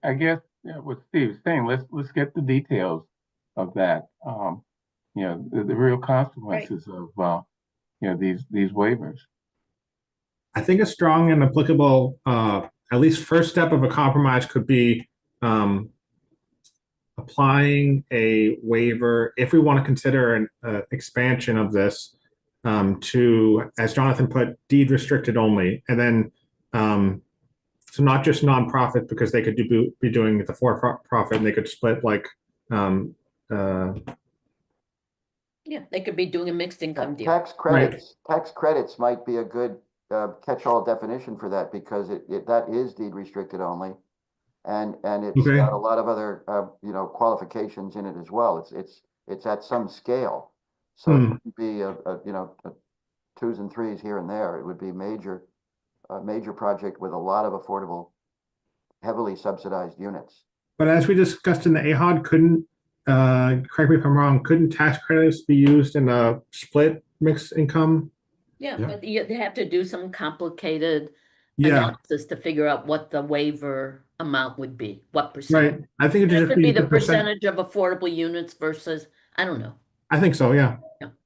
I guess, you know, what Steve's saying, let's get the details of that. You know, the real consequences of you know, these waivers. I think a strong and applicable, at least first step of a compromise could be applying a waiver if we want to consider an expansion of this to, as Jonathan put, deed restricted only, and then so not just nonprofit, because they could be doing the for-profit and they could split like Yeah, they could be doing a mixed income deal. Tax credits might be a good catch-all definition for that, because that is deed restricted only, and it's Okay. got a lot of other you know, qualifications in it as well. It's at some scale, so it wouldn't be you know, twos and threes here and there. It would be a major project with a lot of affordable, heavily subsidized units. But as we discussed in the AHOD, correct me if I'm wrong, couldn't tax credits be used in a split mixed income? Yeah, Yeah. but they have to do some complicated Yeah, analysis to figure out what the waiver amount would be, what percent. right. I think it It should could be be the the percent. percentage of affordable units versus, I don't know. I think so, yeah.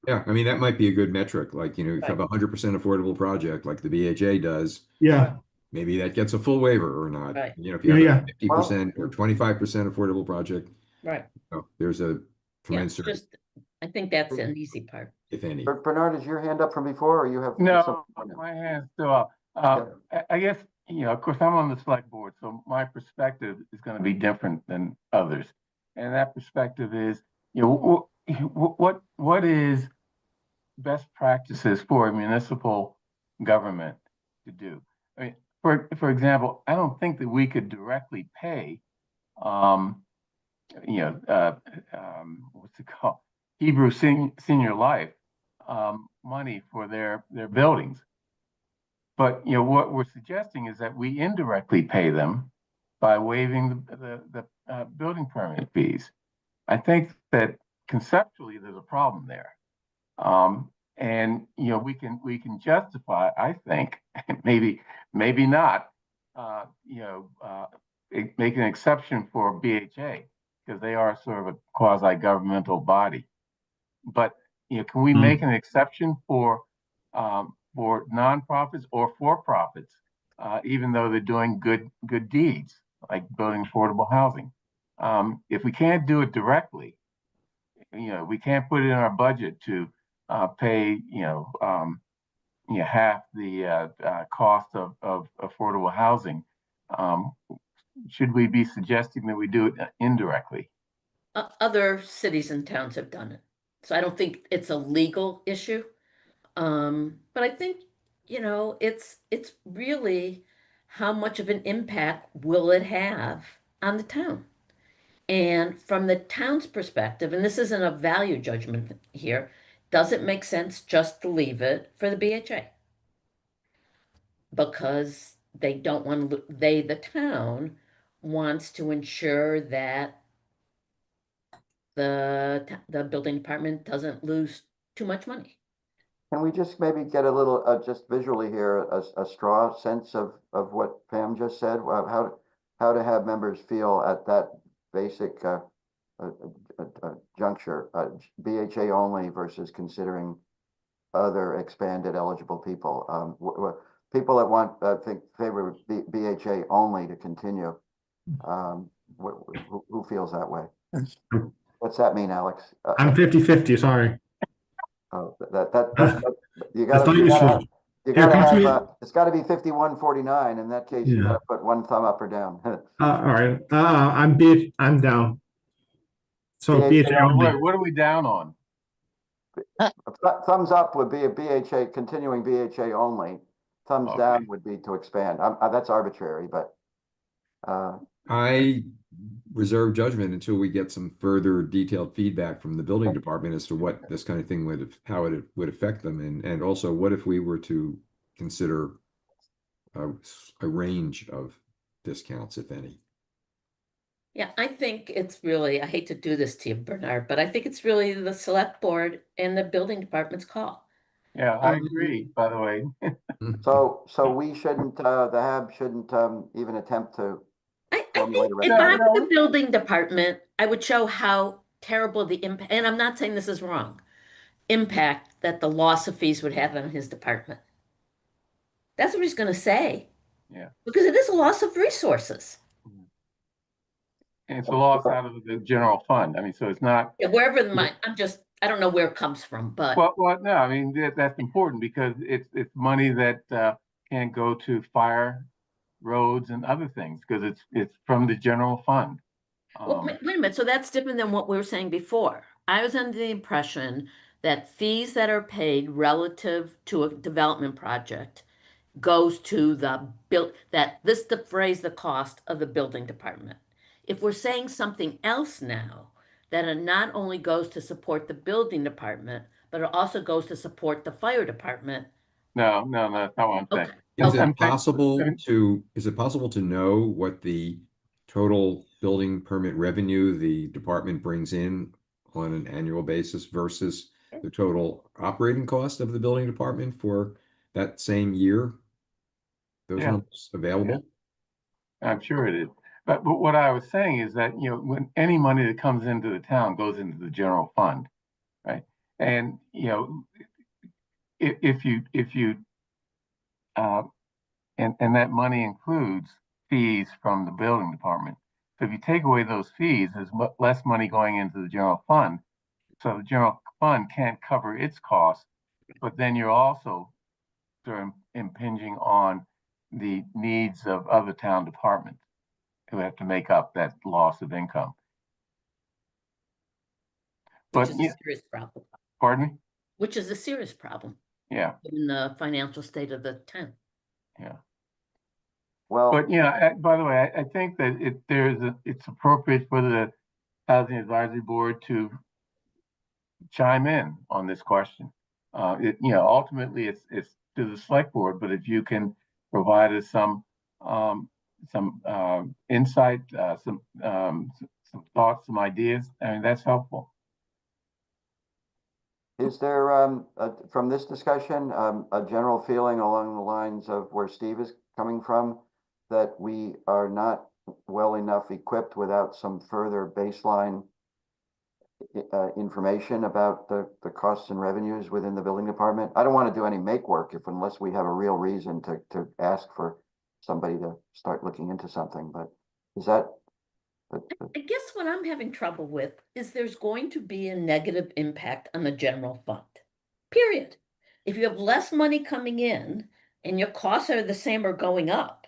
Yeah, I mean, that might be a good metric, like, you know, if you have a 100% affordable project like the BHA does, Yeah, maybe that gets a full waiver or not. Right. You know, if you have Yeah, a 50% or 25% affordable project, Right. you know, there's a Yeah, it's commensurate, just, I think that's an easy part. if any. Bernard, is your hand up from before, or you have? No, my hand's still up. I guess, you know, of course, I'm on the select board, so my perspective is going to be different than others. And that perspective is, you know, what is best practices for a municipal government to do? I mean, for example, I don't think that we could directly pay, you know, what's it called? Hebrew Senior Life money for their buildings. But, you know, what we're suggesting is that we indirectly pay them by waiving the building permit fees. I think that conceptually there's a problem there. And, you know, we can justify, I think, maybe not, make an exception for BHA because they are sort of a quasi-governmental body. But, you know, can we make an exception for nonprofits or for-profits, even though they're doing good deeds, like building affordable housing? If we can't do it directly, you know, we can't put it in our budget to pay, half the cost of affordable housing. Should we be suggesting that we do it indirectly? Other cities and towns have done it. So I don't think it's a legal issue. But I think, you know, it's really how much of an impact will it have on the town? And from the town's perspective, and this isn't a value judgment here, does it make sense just to leave it for the BHA? Because they don't want to, the town wants to ensure that the building department doesn't lose too much money. Can we just maybe get a little, just visually here, a straw sense of what Pam just said? How to have members feel at that basic juncture, BHA only versus considering other expanded eligible people. People that want, I think, favor BHA only to continue. Who feels that way? What's that mean, Alex? I'm 50-50, sorry. Oh, that you I thought you gotta should. have, it's gotta be 51-49. In that case, you Yeah. gotta put one thumb up or down. All right. I'm down. So BHA BHA only. What are we down on? Thumbs up would be a BHA, continuing BHA only. Thumbs Okay. down would be to expand. That's arbitrary, but I reserve judgment until we get some further detailed feedback from the building department as to what this kind of thing how it would affect them. And also, what if we were to consider a range of discounts, if any? Yeah, I think it's really, I hate to do this to you, Bernard, but I think it's really the select board and the building department's call. Yeah, I agree, by the way. so we shouldn't, the HAB shouldn't even attempt to I think formulate a if I'm recommendation. the building department, I would show how terrible the impact, and I'm not saying this is wrong, impact that the loss of fees would have on his department. That's what he's going to say. Yeah. Because it is a loss of resources. And it's a loss out of the general fund. I mean, so it's not. Yeah, wherever the money, I don't know where it comes from, but. Well, no, I mean, that's important because it's money that can go to fire, roads and other things because it's from the general fund. Well, wait a minute. So that's different than what we were saying before. I was under the impression that fees that are paid relative to a development project goes to the defrays the cost of the building department. If we're saying something else now, that it not only goes to support the building department, but it also goes to support the fire department. No, that's not what I'm saying. Okay. Is it possible to know what the total building permit revenue the department brings in on an annual basis versus the total operating cost of the building department for that same year? Those numbers available? Yeah. I'm sure it is. But what I was saying is that, you know, when any money that comes into the town goes into the general fund, right? And, you know, if you and that money includes fees from the building department. So if you take away those fees, there's less money going into the general fund. So the general fund can't cover its costs, but then you're also sort of impinging on the needs of other town departments who have to make up that loss of income. Which is a serious problem. Pardon me? Which is a serious problem. Yeah. In the financial state of the town. Yeah. Well, but by the way, I think that it's appropriate for the Housing Advisory Board to chime in on this question. Ultimately it's to the select board, but if you can provide us some insight, some thoughts, some ideas, I mean, that's helpful. Is there, from this discussion, a general feeling along the lines of where Steve is coming from, that we are not well enough equipped without some further baseline information about the costs and revenues within the building department? I don't want to do any make work unless we have a real reason to ask for somebody to start looking into something, but is that? I guess what I'm having trouble with is there's going to be a negative impact on the general fund, period. If you have less money coming in and your costs are the same or going up,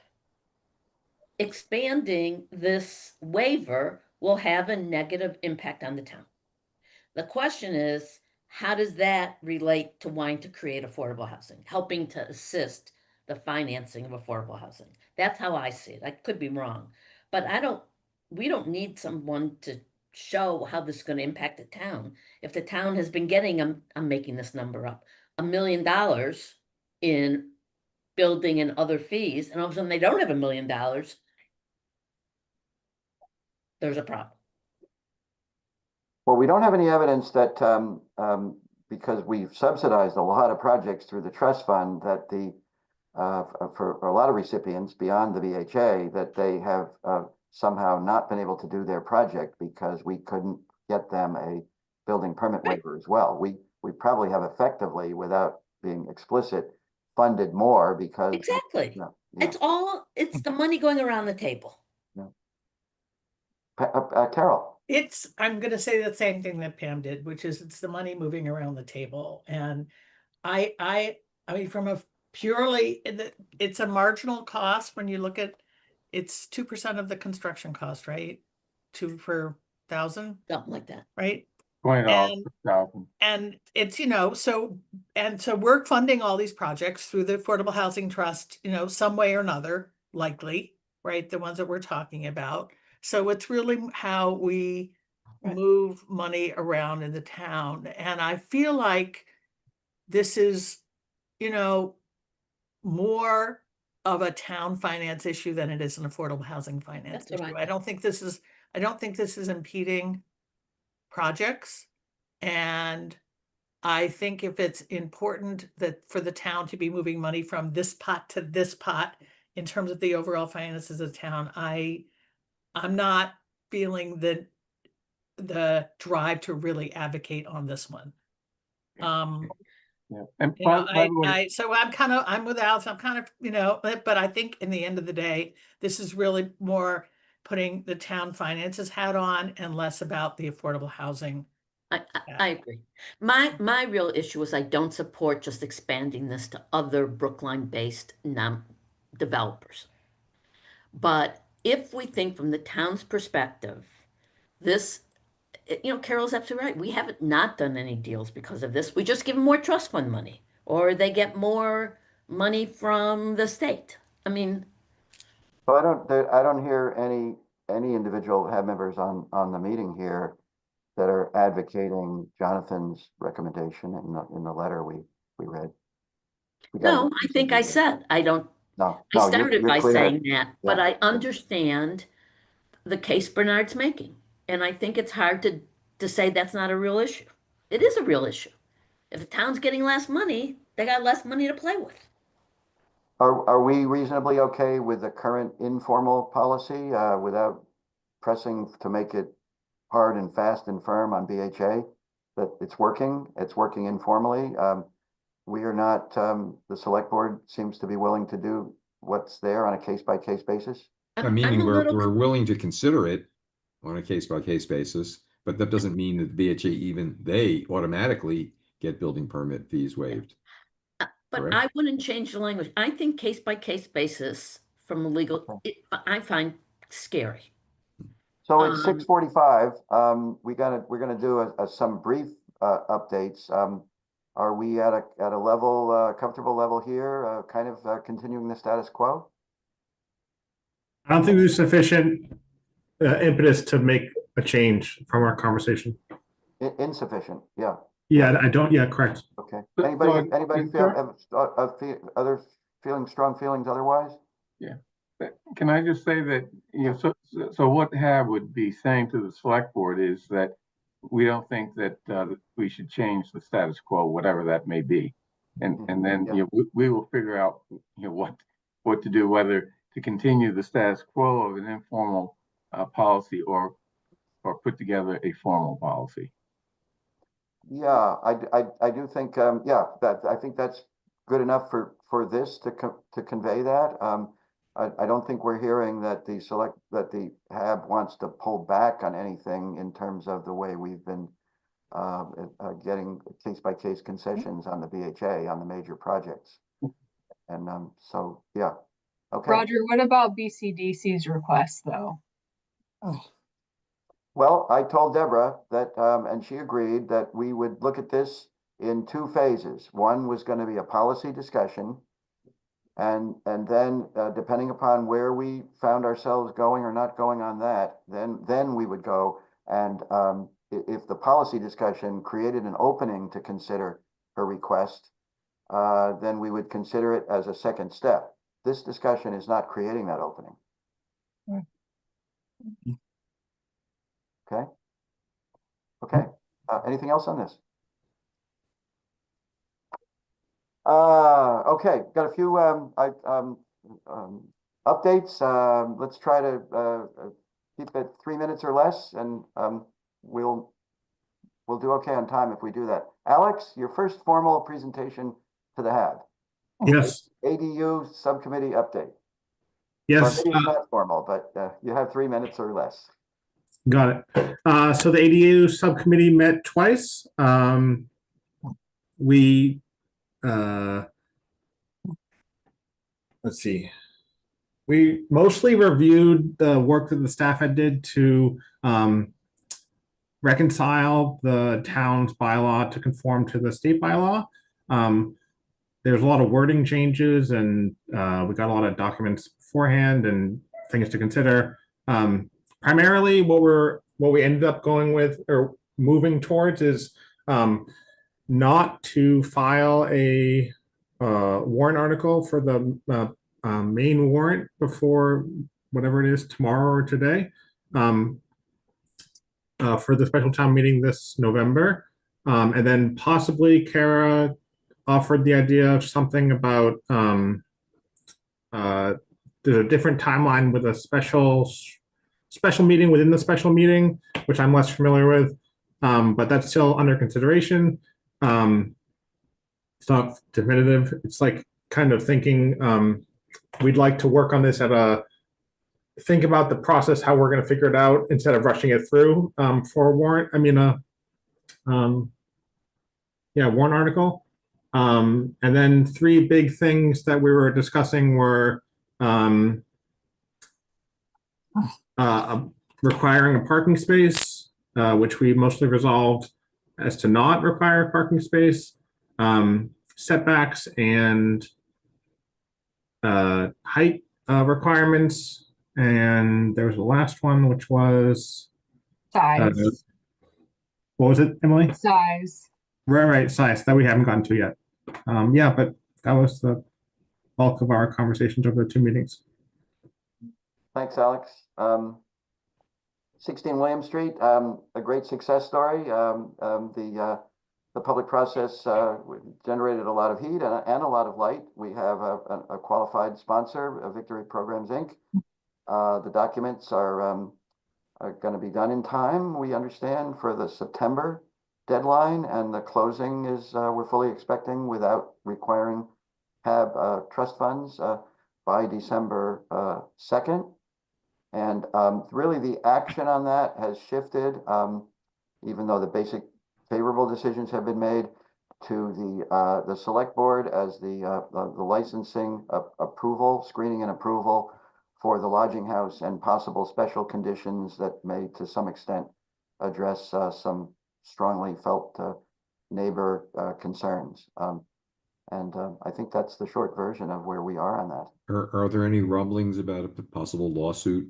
expanding this waiver will have a negative impact on the town. The question is, how does that relate to wanting to create affordable housing, helping to assist the financing of affordable housing? That's how I see it. I could be wrong, but we don't need someone to show how this is going to impact the town. If the town has been getting, I'm making this number up, $1 million in building and other fees, and all of a sudden they don't have $1 million, there's a problem. Well, we don't have any evidence that, because we've subsidized a lot of projects through the trust fund, that for a lot of recipients beyond the VHA, that they have somehow not been able to do their project because we couldn't get them a building permit waiver as well. We probably have effectively, without being explicit, funded more because. Exactly. Yeah. It's the money going around the table. Carol. I'm going to say the same thing that Pam did, which is it's the money moving around the table. And I mean, from a purely, it's a marginal cost when you look at, it's 2% of the construction cost, right? 2 per 1,000, something like that, right? $20 per 1,000. And it's, so we're funding all these projects through the Affordable Housing Trust, some way or another, likely, right? The ones that we're talking about. So it's really how we move money around in the town. And I feel like this is, more of a town finance issue than it is an affordable housing finance issue. I don't think this is impeding projects. And I think if it's important that for the town to be moving money from this pot to this pot in terms of the overall finances of the town, I'm not feeling the drive to really advocate on this one. Yeah. And by the way, so I'm kind of, but I think in the end of the day, this is really more putting the town finances hat on and less about the affordable housing. I agree. My real issue is I don't support just expanding this to other Brookline-based developers. But if we think from the town's perspective, this, Carol's absolutely right. We haven't not done any deals because of this. We just give them more trust fund money, or they get more money from the state. I mean, so I don't hear any individual members on the meeting here that are advocating Jonathan's recommendation in the letter we read. No, I think I said, I don't. No, I started you're by clear. saying that, but Yeah. I understand the case Bernard's making. And I think it's hard to say that's not a real issue. It is a real issue. If the town's getting less money, they got less money to play with. Are we reasonably okay with the current informal policy without pressing to make it hard and fast and firm on BHA, that it's working informally? We are not, the select board seems to be willing to do what's there on a case-by-case basis. Meaning we're willing to consider it on a case-by-case basis, but that doesn't mean that the BHA they automatically get building permit fees waived. But Correct? I wouldn't change the language. I think case-by-case basis from a legal, I find scary. So it's 6:45. We're gonna do some brief updates. Are we at a level, comfortable level here, kind of continuing the status quo? I don't think there's sufficient impetus to make a change from our conversation. Insufficient, yeah. Yeah, I don't, yeah, correct. Okay. So- Anybody, so anybody in feel, ter- other feeling, strong feelings otherwise? Can I just say that, so what Hab would be saying to the select board is that we don't think that we should change the status quo, whatever that may be. And then, Yeah. we will figure out, what to do, whether to continue the status quo of an informal policy or put together a formal policy. Yeah, I do think, yeah, I think that's good enough for this to convey that. I don't think we're hearing that the HAB wants to pull back on anything in terms of the way we've been getting case-by-case concessions on the BHA on the major projects. And so, yeah, okay. Roger, what about BCDC's request though? Well, I told Deborah that, and she agreed that we would look at this in 2 phases. One was going to be a policy discussion. And then, depending upon where we found ourselves going or not going on that, then we would go and if the policy discussion created an opening to consider her request, then we would consider it as a second step. This discussion is not creating that opening. Okay. Okay. Anything else on this? Okay, got a few updates. Let's try to keep it 3 minutes or less, and we'll do okay on time if we do that. Alex, your first formal presentation to the HAB. Yes, ADU subcommittee update. yes. Or maybe it's not formal, but you have 3 minutes or less. Got it. So the ADU subcommittee met twice. We, let's see. We mostly reviewed the work that the staff had did to reconcile the town's bylaw to conform to the state bylaw. There's a lot of wording changes, and we got a lot of documents beforehand and things to consider. Primarily, what we ended up going with or moving towards is not to file a warrant article for the main warrant before whatever it is tomorrow or today for the special town meeting this November, and then possibly Kara offered the idea of something about there's a different timeline with a special meeting within the special meeting, which I'm less familiar with, but that's still under consideration. It's not definitive. It's like kind of thinking we'd like to work on this think about the process, how we're going to figure it out instead of rushing it through for a warrant. I mean, warrant article. And then 3 big things that we were discussing were requiring a parking space, which we mostly resolved as to not require a parking space, setbacks and height requirements. And there was the last one, which was Size. what was it, Emily? Size. Right, size that we haven't gotten to yet. Yeah, but that was the bulk of our conversations over the 2 meetings. Thanks, Alex. 16 William Street, a great success story. The public process generated a lot of heat and a lot of light. We have a qualified sponsor, Victory Programs, Inc. The documents are going to be done in time, we understand, for the September deadline, and the closing is we're fully expecting without requiring HAB trust funds by December 2nd. And really the action on that has shifted, even though the basic favorable decisions have been made, to the select board as the licensing approval, screening and approval for the lodging house, and possible special conditions that may to some extent address some strongly felt neighbor concerns. And I think that's the short version of where we are on that. Are there any rumblings about a possible lawsuit?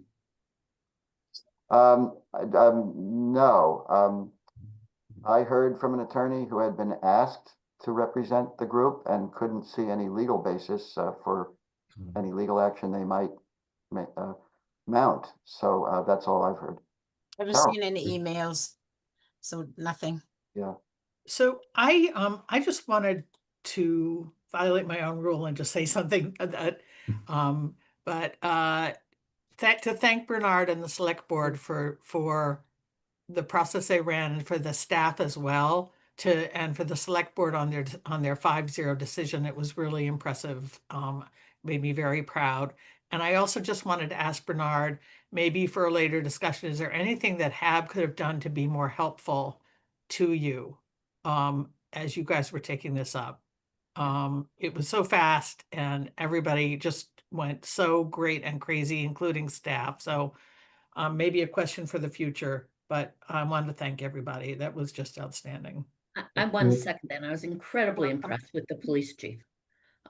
No. I heard from an attorney who had been asked to represent the group and couldn't see any legal basis for any legal action they might mount. So that's all I've heard. Haven't Carol. seen any emails, so nothing. Yeah. So I just wanted to violate my own rule and just say something that to thank Bernard and the select board for the process they ran, and for the staff as well, and for the select board on their 5-0 decision. It was really impressive. Made me very proud. And I also just wanted to ask Bernard, maybe for a later discussion, is there anything that HAB could have done to be more helpful to you as you guys were taking this up? It was so fast and everybody just went so great and crazy, including staff. So maybe a question for the future, but I wanted to thank everybody. That was just outstanding. I want to second that. I was incredibly impressed with the police chief.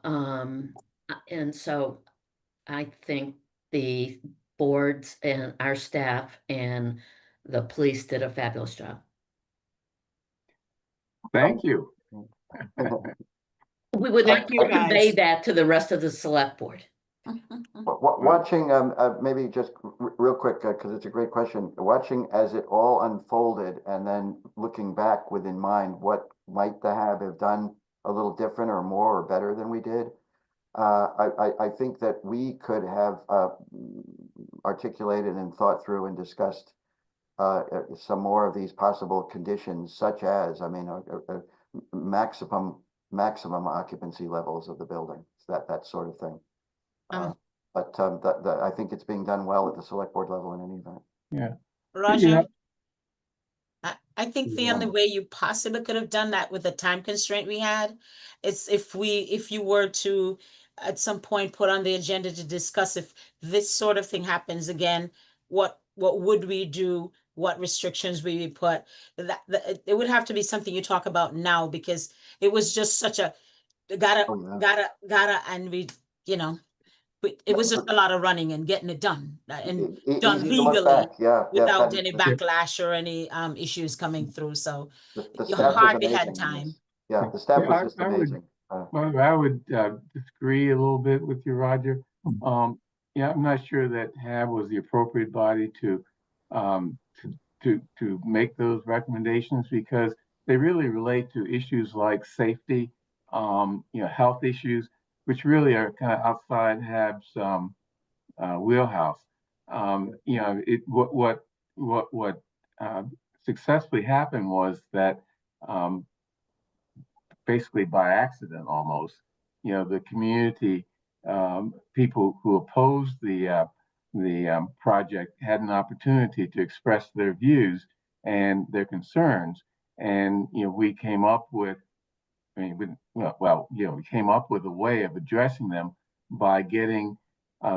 And so I think the boards and our staff and the police did a fabulous job. Thank you. We would like Thank you, to convey guys. that to the rest of the select board. Watching, maybe just real quick, because it's a great question. Watching as it all unfolded and then looking back within mind, what might the HAB have done a little different or more or better than we did? I think that we could have articulated and thought through and discussed some more of these possible conditions, such as, I mean, maximum occupancy levels of the building, that sort of thing. But I think it's being done well at the select board level in any event. Yeah. Roger, Yeah. I think the only way you possibly could have done that with the time constraint we had is if you were to at some point put on the agenda to discuss if this sort of thing happens again, what would we do? What restrictions we put? That it would have to be something you talk about now, because it was just such a gotta, and we, you know, it was just a lot of running and getting it done and done Easy to look legally back, yeah, without that- any backlash or any issues coming through. So the you staff was hardly had amazing. time. Yeah, the staff Yeah, was just I would- amazing. Well, I would disagree a little bit with you, Roger. Yeah, I'm not sure that HAB was the appropriate body to make those recommendations, because they really relate to issues like safety, health issues, which really are kind of outside HAB's wheelhouse. What successfully happened was that basically by accident almost, the community, people who opposed the project had an opportunity to express their views and their concerns. And, we came up with, we came up with a way of addressing them by getting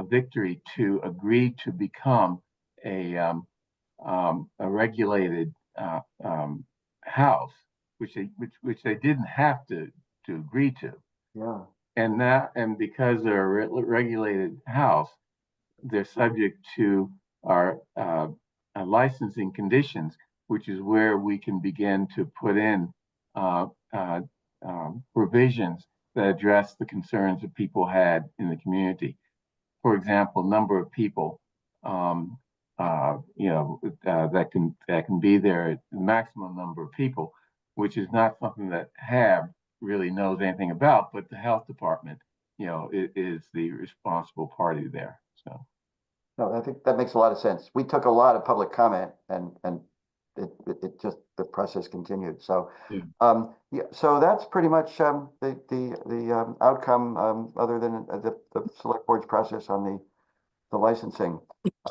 Victory to agree to become a regulated house, which they didn't have to agree to. Yeah. And because they're a regulated house, they're subject to our licensing conditions, which is where we can begin to put in provisions that address the concerns that people had in the community. For example, number of people, that can be there, the maximum number of people, which is not something that HAB really knows anything about, but the health department, is the responsible party there. So. No, I think that makes a lot of sense. We took a lot of public comment and it just, the process continued. So, Yeah. So that's pretty much the outcome, other than the select board's process on the licensing.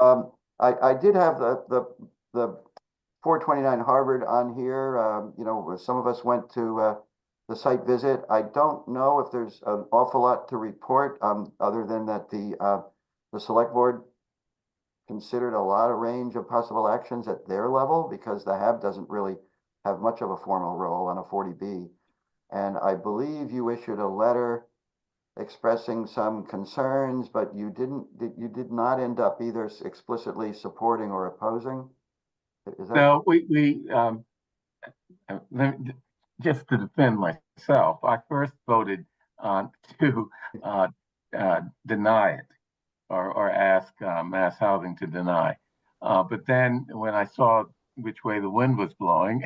I did have the 429 Harvard on here. Some of us went to the site visit. I don't know if there's an awful lot to report, other than that the select board considered a lot of range of possible actions at their level, because the HAB doesn't really have much of a formal role on a 40B. And I believe you issued a letter expressing some concerns, but you did not end up either explicitly supporting or opposing. Is that? No, we just to defend myself, I first voted to deny it or ask Mass Housing to deny. But then when I saw which way the wind was blowing,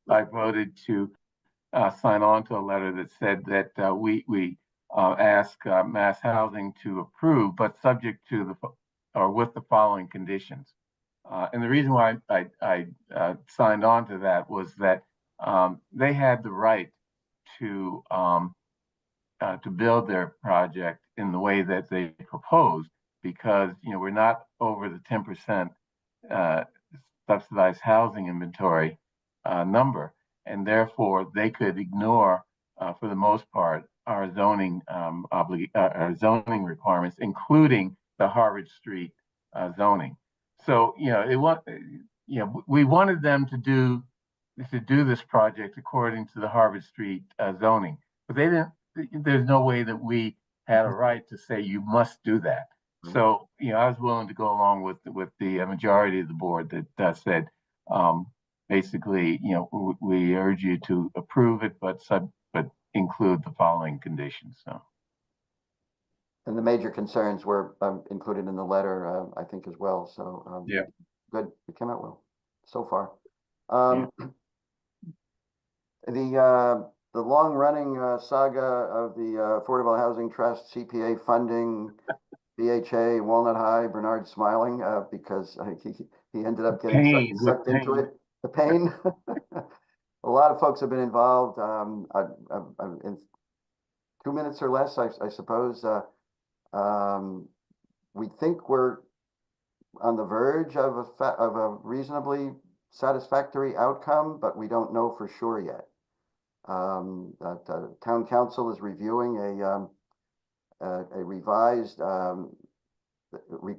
I voted to sign on to a letter that said that we ask Mass Housing to approve, but subject to or with the following conditions. And the reason why I signed on to that was that they had the right to build their project in the way that they proposed, because we're not over the 10% subsidized housing inventory number, and therefore they could ignore, for the most part, our zoning our zoning requirements, including the Harvard Street zoning. So we wanted them to do this project according to the Harvard Street zoning, but they didn't. There's no way that we had a right to say you must do that. So I was willing to go along with the majority of the board that said basically we urge you to approve it, but include the following conditions. So. And the major concerns were included in the letter, I think, as well. So yeah, good. It came out well so far. The long-running saga of the Affordable Housing Trust CPA funding, BHA, Walnut High, Bernard smiling because he ended up getting sucked into it. The pain. A lot of folks have been involved. In 2 minutes or less, I suppose. We think we're on the verge of a reasonably satisfactory outcome, but we don't know for sure yet. Town council is reviewing a revised,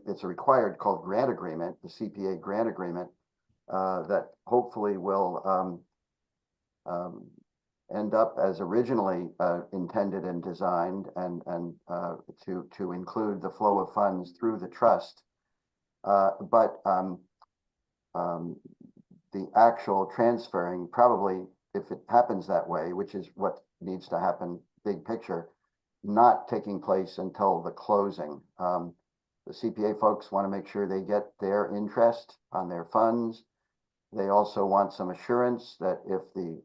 it's a required called grant agreement, the CPA grant agreement, that hopefully will end up as originally intended and designed, and to include the flow of funds through the trust. But the actual transferring, probably, if it happens that way, which is what needs to happen, big picture, not taking place until the closing. The CPA folks want to make sure they get their interest on their funds. They also want some assurance that if the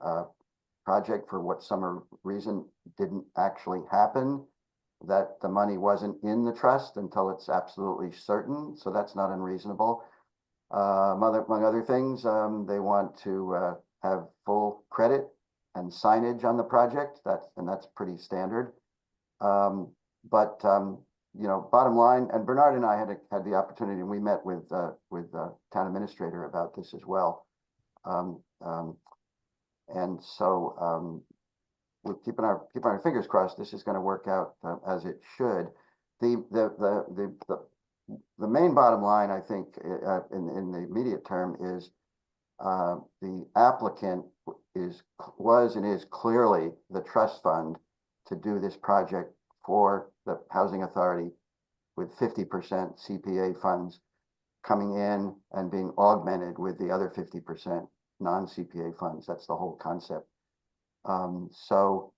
project, for what some reason, didn't actually happen, that the money wasn't in the trust until it's absolutely certain. So that's not unreasonable. Among other things, they want to have full credit and signage on the project. That's pretty standard. But bottom line, and Bernard and I had the opportunity, and we met with the town administrator about this as well. And so we're keeping our fingers crossed. This is going to work out as it should. The main bottom line, I think, in the immediate term is the applicant was and is clearly the trust fund to do this project for the Housing Authority, with 50% CPA funds coming in and being augmented with the other 50% non-CPA funds. That's the whole concept. So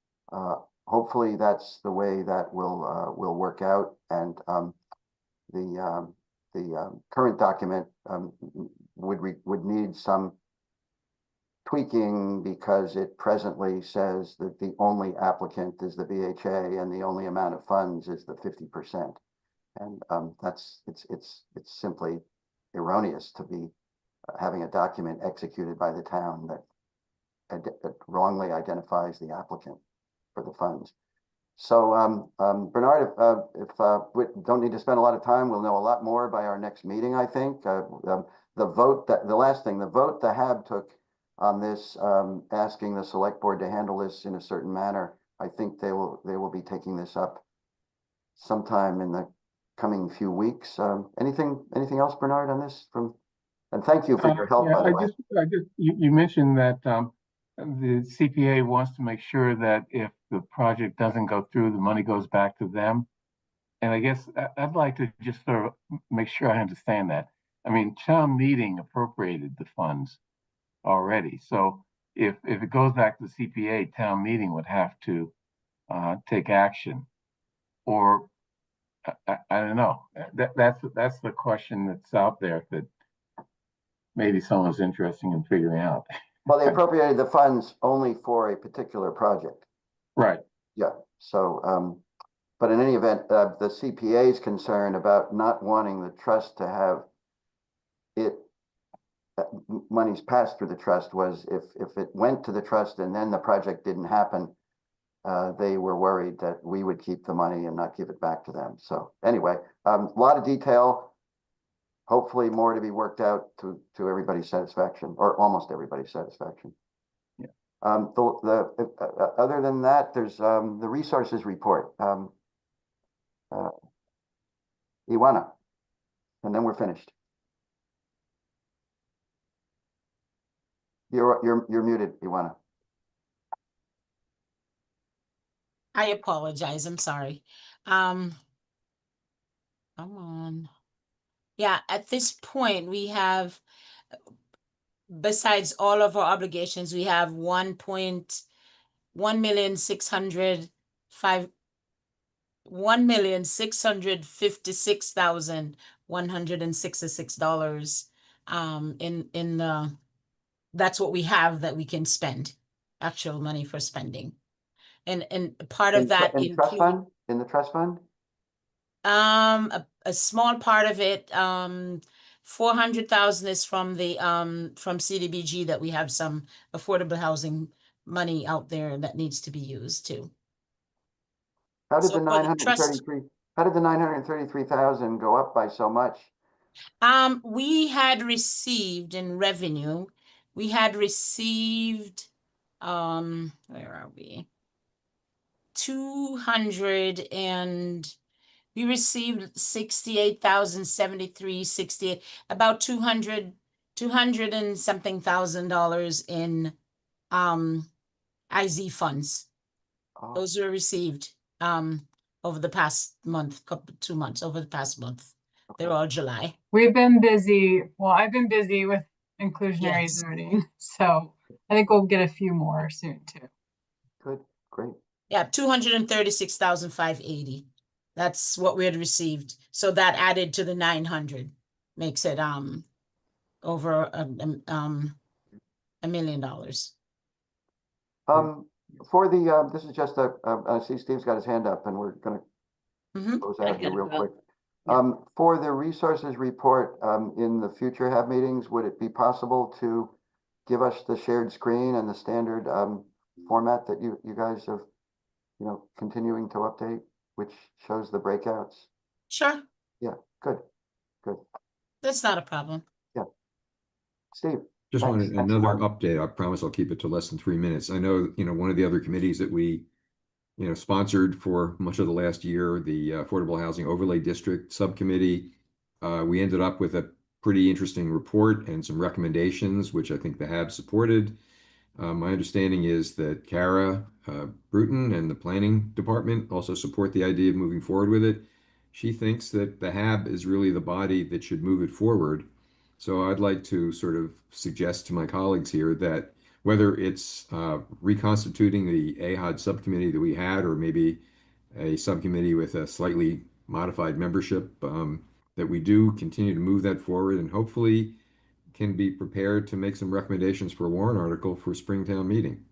hopefully that's the way that will work out. And the current document would need some tweaking, because it presently says that the only applicant is the BHA and the only amount of funds is the 50%. And it's simply erroneous to be having a document executed by the town that wrongly identifies the applicant for the funds. So Bernard, if we don't need to spend a lot of time, we'll know a lot more by our next meeting, I think. The vote, the last thing, the vote the HAB took on this, asking the select board to handle this in a certain manner, I think they will be taking this up sometime in the coming few weeks. Anything else, Bernard, on this? And thank you for your help, by the way. You mentioned that the CPA wants to make sure that if the project doesn't go through, the money goes back to them. And I guess I'd like to just sort of make sure I understand that. I mean, town meeting appropriated the funds. already. So if it goes back to the CPA, town meeting would have to take action. Or I don't know. That's the question that's out there that maybe someone's interested in figuring out. Well, they appropriated the funds only for a particular project. Right. Yeah, so, but in any event, the CPA is concerned about not wanting the trust to have it, monies passed through the trust was if it went to the trust and then the project didn't happen, they were worried that we would keep the money and not give it back to them. So anyway, a lot of detail, hopefully more to be worked out to everybody's satisfaction, or almost everybody's satisfaction. Yeah. Other than that, there's the resources report. Ioana, and then we're finished. You're muted, Ioana. I apologize. I'm sorry. Come on. Yeah, at this point, we have, besides all of our obligations, we have 1,656,166 in the, that's what we have that we can spend, actual money for spending. And part of that in trust fund, in the trust fund? A small part of it, 400,000 is from the from CDBG, that we have some affordable housing money out there that needs to be used too. How did So the for the trust- 933, how did the 933,000 go up by so much? We had received in revenue, we had received, where are we? 200 and we received 68,073, 68, about 200 and something $1,000 in IZ funds. Oh, Those were received over the past month, 2 months, over the past month. okay. They're all July. We've been busy. Well, I've been busy with inclusionary Yes. zoning, so I think we'll get a few more soon too. Good, great. Yeah, 236,580. That's what we had received. So that added to the 900 makes it over $1 million. For the this is just I see Steve's got his hand up, and we're gonna close I out here gotta real go. quick. Yeah. For the resources report, in the future HAB meetings, would it be possible to give us the shared screen and the standard format that you guys have, continuing to update, which shows the breakouts? Sure, Yeah, good. that's not a problem. Steve? Just Thanks. wanted Thanks, another Mark. update. I promise I'll keep it to less than 3 minutes. I know, one of the other committees that we, sponsored for much of the last year, the Affordable Housing Overlay District Subcommittee. We ended up with a pretty interesting report and some recommendations, which I think the HAB supported. My understanding is that Kara Bruton and the Planning Department also support the idea of moving forward with it. She thinks that the HAB is really the body that should move it forward. So I'd like to sort of suggest to my colleagues here that whether it's reconstituting the AHOD subcommittee that we had, or maybe a subcommittee with a slightly modified membership, that we do continue to move that forward and hopefully can be prepared to make some recommendations for a warrant article for Springtown meeting.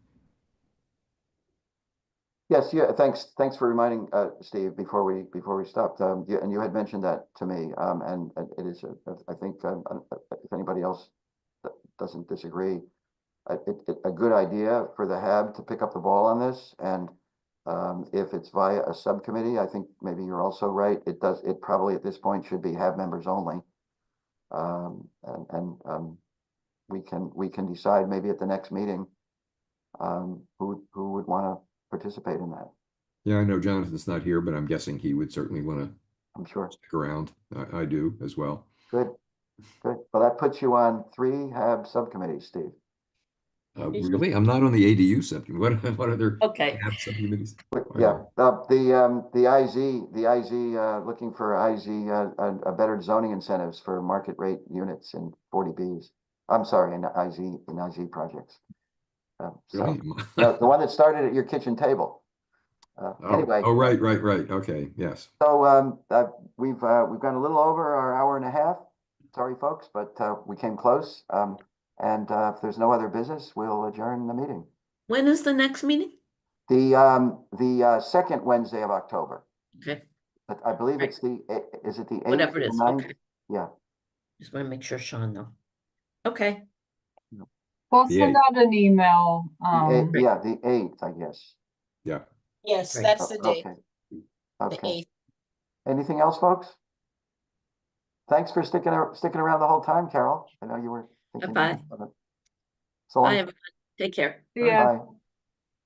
Yes, yeah, thanks for reminding Steve before we stopped. And you had mentioned that to me, and it is I think if anybody else doesn't disagree, a good idea for the HAB to pick up the ball on this. And if it's via a subcommittee, I think maybe you're also right. It probably at this point should be HAB members only. We can decide maybe at the next meeting who would want to participate in that. Yeah, I know Jonathan's not here, but I'm guessing he would certainly want to I'm sure. stick around. I do as well. Good. Well, that puts you on 3 HAB subcommittees, Steve. Really? I'm not on the ADU subcommittee. What other Okay. HAB subcommittees? Yeah, the IZ looking for IZ a better zoning incentives for market rate units in 40Bs. I'm sorry, in IZ projects. So, Really? the one that started at your kitchen table. Anyway. Oh, right. Okay, yes. So, we've gone a little over our hour and a half. Sorry, folks, but, we came close. And if there's no other business, we'll adjourn the meeting. When is the next meeting? The second Wednesday of October. Okay, But I believe Right. it's is it the 8th whatever or it the is, 9th? okay. Yeah. Just want to make sure Sean know. Okay, We'll The send 8th. out an email. Yeah, the 8th, I guess. Yeah. Yes, Right. that's the date, Okay. the Okay. 8th. Anything else, folks? Thanks for sticking around the whole time, Carol. I know you were thinking. Bye. of it. So long. bye, everyone. Take care. Yeah. Bye.